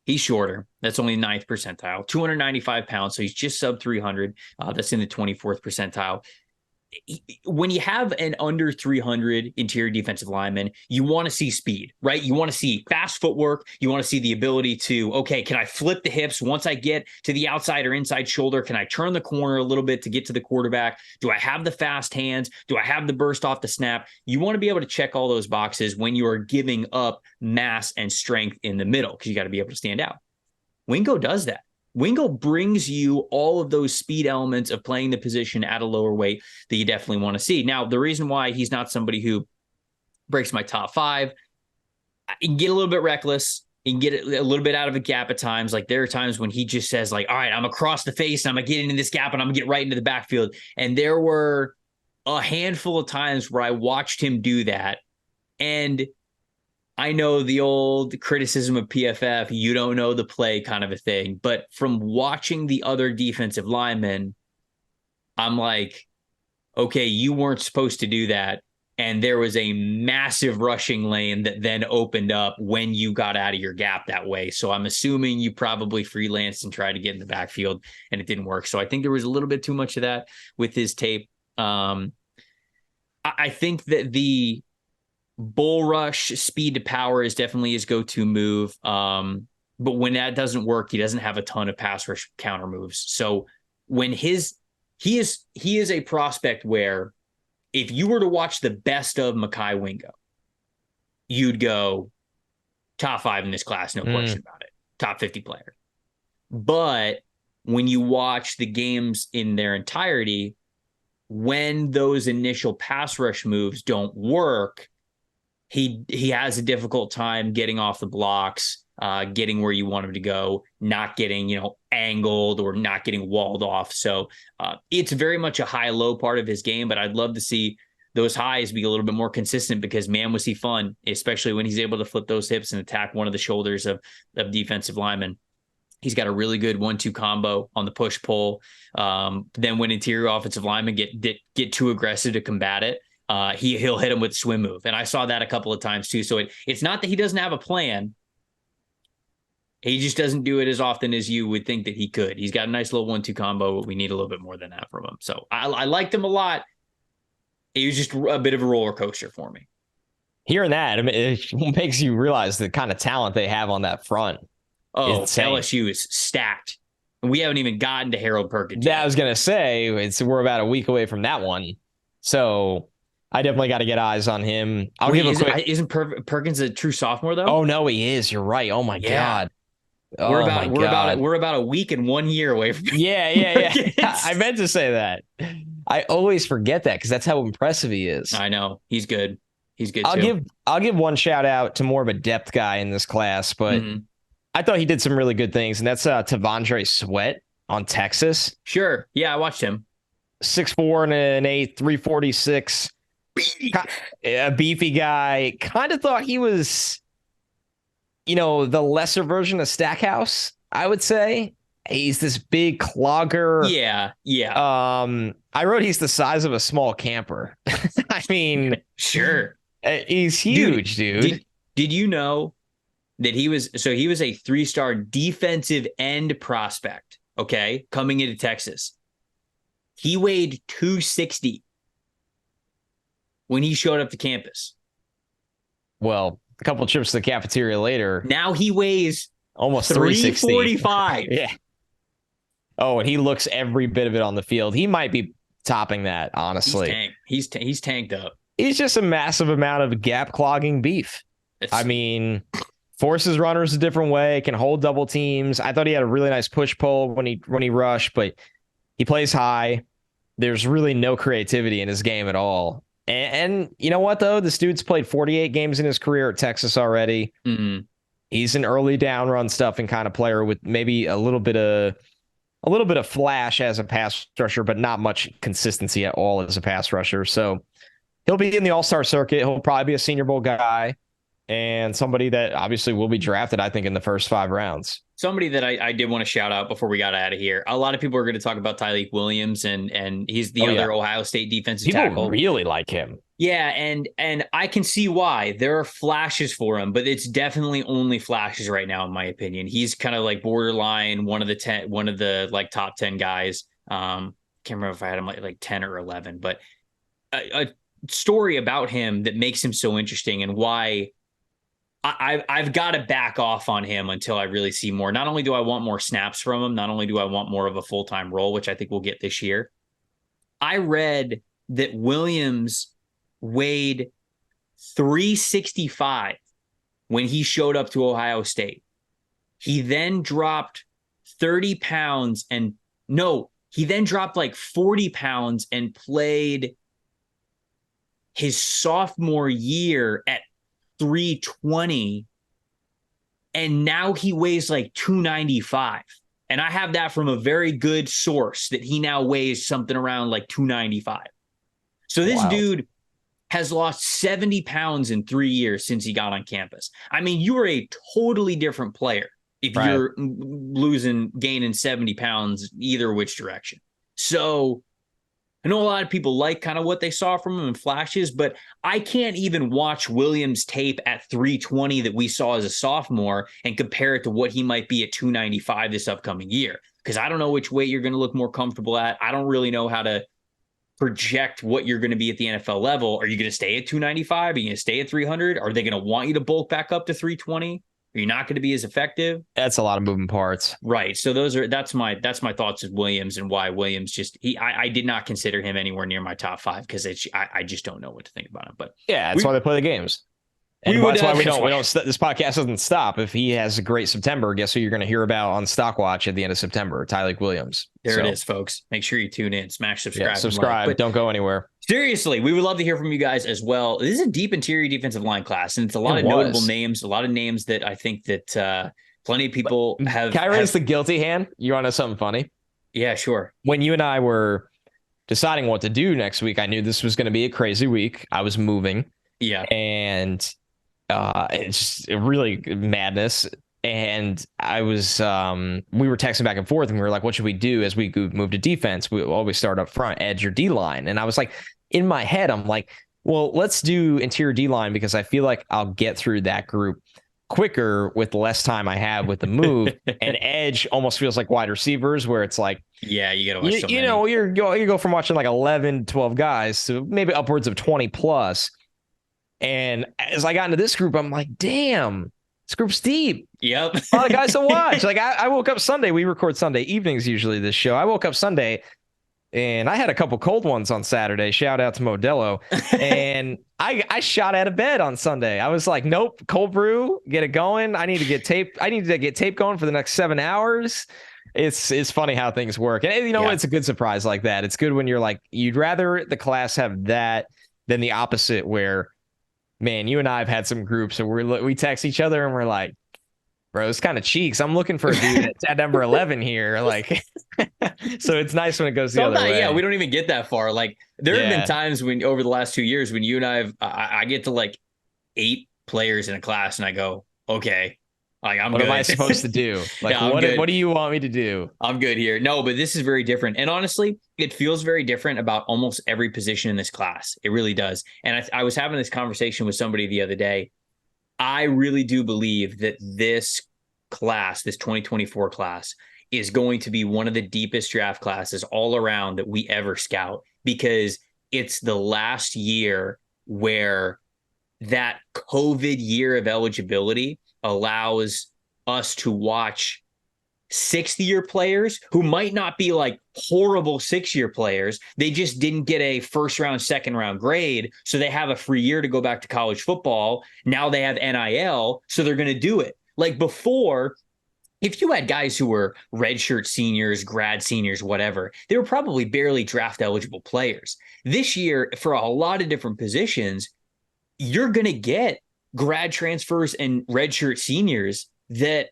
he's shorter. That's only 9th percentile. 295 pounds, so he's just sub 300. That's in the 24th percentile. When you have an under 300 interior defensive lineman, you want to see speed, right? You want to see fast footwork. You want to see the ability to, okay, can I flip the hips once I get to the outside or inside shoulder? Can I turn the corner a little bit to get to the quarterback? Do I have the fast hands? Do I have the burst off the snap? You want to be able to check all those boxes when you are giving up mass and strength in the middle, because you got to be able to stand out. Wingo does that. Wingo brings you all of those speed elements of playing the position at a lower weight that you definitely want to see. Now, the reason why he's not somebody who breaks my top 5, he can get a little bit reckless. He can get a little bit out of a gap at times. Like, there are times when he just says, like, all right, I'm across the face and I'm going to get into this gap and I'm going to get right into the backfield. And there were a handful of times where I watched him do that. And I know the old criticism of PFF, you don't know the play kind of a thing. But from watching the other defensive linemen, I'm like, okay, you weren't supposed to do that. And there was a massive rushing lane that then opened up when you got out of your gap that way. So I'm assuming you probably freelanced and tried to get in the backfield and it didn't work. So I think there was a little bit too much of that with his tape. I think that the bull rush speed to power is definitely his go-to move. But when that doesn't work, he doesn't have a ton of pass rush counter moves. So when he is a prospect where if you were to watch the best of Mekhi Wingo, you'd go top 5 in this class, no question about it. Top 50 player. But when you watch the games in their entirety, when those initial pass rush moves don't work, he has a difficult time getting off the blocks, getting where you want him to go, not getting, angled or not getting walled off. So it's very much a high-low part of his game, but I'd love to see those highs be a little bit more consistent because, man, was he fun, especially when he's able to flip those hips and attack one of the shoulders of defensive linemen. He's got a really good 1-2 combo on the push-pull. Then when interior offensive linemen get too aggressive to combat it, he'll hit him with a swim move. And I saw that a couple of times too. So it's not that he doesn't have a plan. He just doesn't do it as often as you would think that he could. He's got a nice little 1-2 combo, but we need a little bit more than that from him. So I liked him a lot. It was just a bit of a roller coaster for me. Hearing that, I mean, it makes you realize the kind of talent they have on that front. Oh, LSU is stacked. And we haven't even gotten to Harold Perkins. Yeah, I was going to say, we're about a week away from that one. So I definitely got to get eyes on him. Isn't Perkins a true sophomore though? Oh no, he is. You're right. Oh my God. We're about a week and 1 year away from. Yeah. I meant to say that. I always forget that because that's how impressive he is. I know he's good. He's good. I'll give one shout out to more of a depth guy in this class, but I thought he did some really good things, and that's T'Vondre Sweat on Texas. Sure. Yeah, I watched him. 6'4" and 1/8, 346. A beefy guy. Kind of thought he was, the lesser version of Stackhouse, I would say. He's this big clogger. Yeah. I wrote he's the size of a small camper. I mean, sure. He's huge, dude. Did you know that he was a 3-star defensive end prospect, okay, coming into Texas? He weighed 260 when he showed up to campus. Well, a couple trips to the cafeteria later. Now he weighs almost 345. Yeah. Oh, and he looks every bit of it on the field. He might be topping that, honestly. He's tanked up. He's just a massive amount of gap clogging beef. I mean, forces runners a different way, can hold double teams. I thought he had a really nice push pull when he rushed, but he plays high. There's really no creativity in his game at all. And you know what, though? This dude's played 48 games in his career at Texas already. Mm-hmm. He's an early down run stuffing kind of player with maybe a little bit of flash as a pass rusher, but not much consistency at all as a pass rusher. So he'll be in the all-star circuit. He'll probably be a Senior Bowl guy. and somebody that obviously will be drafted, I think, in the first 5 rounds. Somebody that I did want to shout out before we got out of here. A lot of people are going to talk about Tyleik Williams, and he's the other Ohio State defensive tackle. People really like him. Yeah, and I can see why. There are flashes for him, but it's definitely only flashes right now, in my opinion. He's kind of like borderline one of the like top 10 guys. Can't remember if I had him like 10 or 11, but a story about him that makes him so interesting and why I've got to back off on him until I really see more. Not only do I want more snaps from him, not only do I want more of a full-time role, which I think we'll get this year. I read that Williams weighed 365 when he showed up to Ohio State. He then dropped 30 pounds he then dropped like 40 pounds and played his sophomore year at 320, and now he weighs like 295. And I have that from a very good source that he now weighs something around like 295. So this dude has lost 70 pounds in 3 years since he got on campus. I mean, you are a totally different player if you're gaining 70 pounds either which direction. So I know a lot of people like kind of what they saw from him in flashes, but I can't even watch Williams' tape at 320 that we saw as a sophomore and compare it to what he might be at 295 this upcoming year, because I don't know which weight you're going to look more comfortable at. I don't really know how to project what you're going to be at the NFL level. Are you going to stay at 295? Are you going to stay at 300? Are they going to want you to bulk back up to 320? Are you not going to be as effective? That's a lot of moving parts. Right. So that's my thoughts of Williams and why Williams I did not consider him anywhere near my top 5 because I just don't know what to think about him. But yeah, that's why they play the games. And that's why we don't this podcast doesn't stop. If he has a great September, guess who you're going to hear about on Stock Watch at the end of September? Tyleik Williams. There it is, folks. Make sure you tune in, smash subscribe. Yeah, subscribe. But don't go anywhere. Seriously, we would love to hear from you guys as well. This is a deep interior defensive line class, and it's a lot of notable names, a lot of names that I think that plenty of people have. Can I raise the guilty hand? You want to know something funny? Yeah, sure. When you and I were deciding what to do next week, I knew this was going to be a crazy week. I was moving. Yeah. And it's just really madness. And I was, we were texting back and forth, and we were like, what should we do as we move to defense? We always start up front, edge or D line. And I was like, in my head, I'm like, well, let's do interior D line because I feel like I'll get through that group quicker with less time I have with the move. And edge almost feels like wide receivers where it's like, yeah, you got to watch you know, you go from watching like 11, 12 guys to maybe upwards of 20 plus. And as I got into this group, I'm like, damn, this group's deep. Yep. A lot of guys to watch. Like I woke up Sunday. We record Sunday evenings usually this show. I woke up Sunday and I had a couple cold ones on Saturday. Shout out to Modelo. And I shot out of bed on Sunday. I was like, nope, cold brew, get it going. I need to get tape going for the next 7 hours. It's funny how things work. And you know, It's a good surprise like that. It's good when you're like, you'd rather the class have that than the opposite where, man, you and I have had some groups and we text each other and we're like, bro, it's kind of cheeks. I'm looking for a dude at number 11 here. Like, so it's nice when it goes the other way. Yeah, we don't even get that far. Like, there have been times when over the last 2 years when you and I get to like 8 players in a class and I go, okay, like what am I supposed to do? Like, what do you want me to do? I'm good here. No, but this is very different. And honestly, it feels very different about almost every position in this class. It really does. And I was having this conversation with somebody the other day. I really do believe that this class, this 2024 class, is going to be one of the deepest draft classes all around that we ever scout, because it's the last year where that COVID year of eligibility allows us to watch 6th-year players who might not be like horrible 6-year players. They just didn't get a first-round, second-round grade, so they have a free year to go back to college football. Now they have NIL, so they're going to do it. Like before, if you had guys who were redshirt seniors, grad seniors, whatever, they were probably barely draft-eligible players. This year, for a lot of different positions, you're going to get grad transfers and redshirt seniors that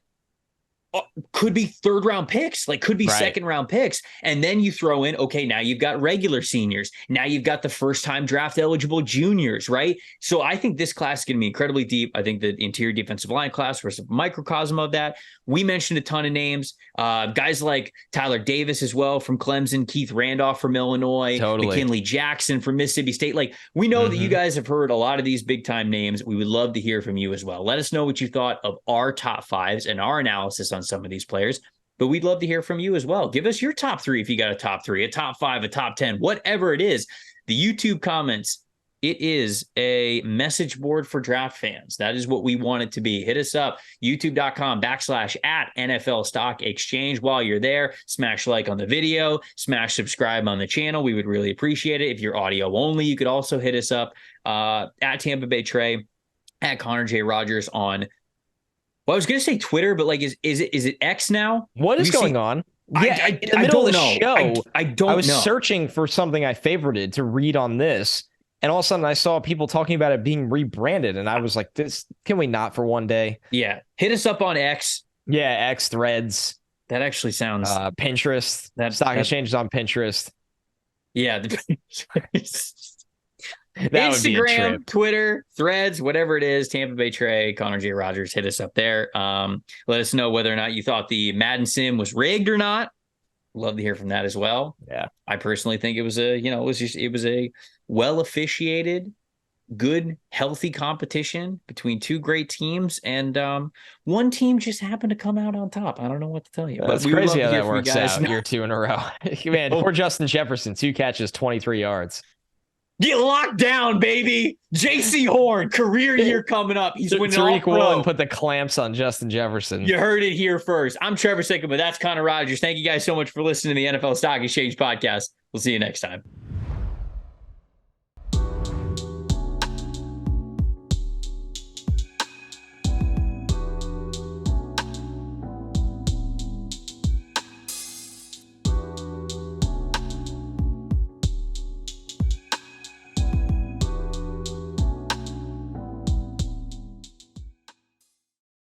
could be third round picks, like could be second round picks. And then you throw in, okay, now you've got regular seniors. Now you've got the first time draft eligible juniors, right? So I think this class is going to be incredibly deep. I think the interior defensive line class was a microcosm of that. We mentioned a ton of names, guys like Tyler Davis as well from Clemson, Keith Randolph from Illinois, McKinley Jackson from Mississippi State. Like, we know that you guys have heard a lot of these big time names. We would love to hear from you as well. Let us know what you thought of our top fives and our analysis on some of these players, but we'd love to hear from you as well. Give us your top three if you got a top three, a top five, a top 10, whatever it is. The YouTube comments, it is a message board for draft fans. That is what we want it to be. Hit us up, youtube.com/NFL Stock Exchange. While you're there, smash like on the video, smash subscribe on the channel. We would really appreciate it. If you're audio only, you could also hit us up at Tampa Bay Trey, at Connor J. Rogers on, well, I was going to say Twitter, but like, is it X now? What is going on? Yeah, in the middle of the show, I was searching for something I favorited to read on this, and all of a sudden I saw people talking about it being rebranded, and I was like, "This, can we not for one day?" Yeah, hit us up on X. Yeah, X, Threads. That actually sounds Pinterest. Stock Exchange is on Pinterest. Yeah, that Instagram, Twitter, Threads, whatever it is. Tampa Bay Trey, Connor J. Rogers, hit us up there. Let us know whether or not you thought the Madden sim was rigged or not. Love to hear from that as well. Yeah, I personally think it was a well officiated, good, healthy competition between two great teams, and one team just happened to come out on top. I don't know what to tell you. That's crazy how that works out. Year two in a row. Man, poor Justin Jefferson, 2 catches, 23 yards. Get locked down, baby. JC Horn, career year coming up. He's winning all pro. And put the clamps on Justin Jefferson. You heard it here first. I'm Trevor Sikkema. That's Connor Rogers. Thank you guys so much for listening to the NFL Stock Exchange podcast. We'll see you next time.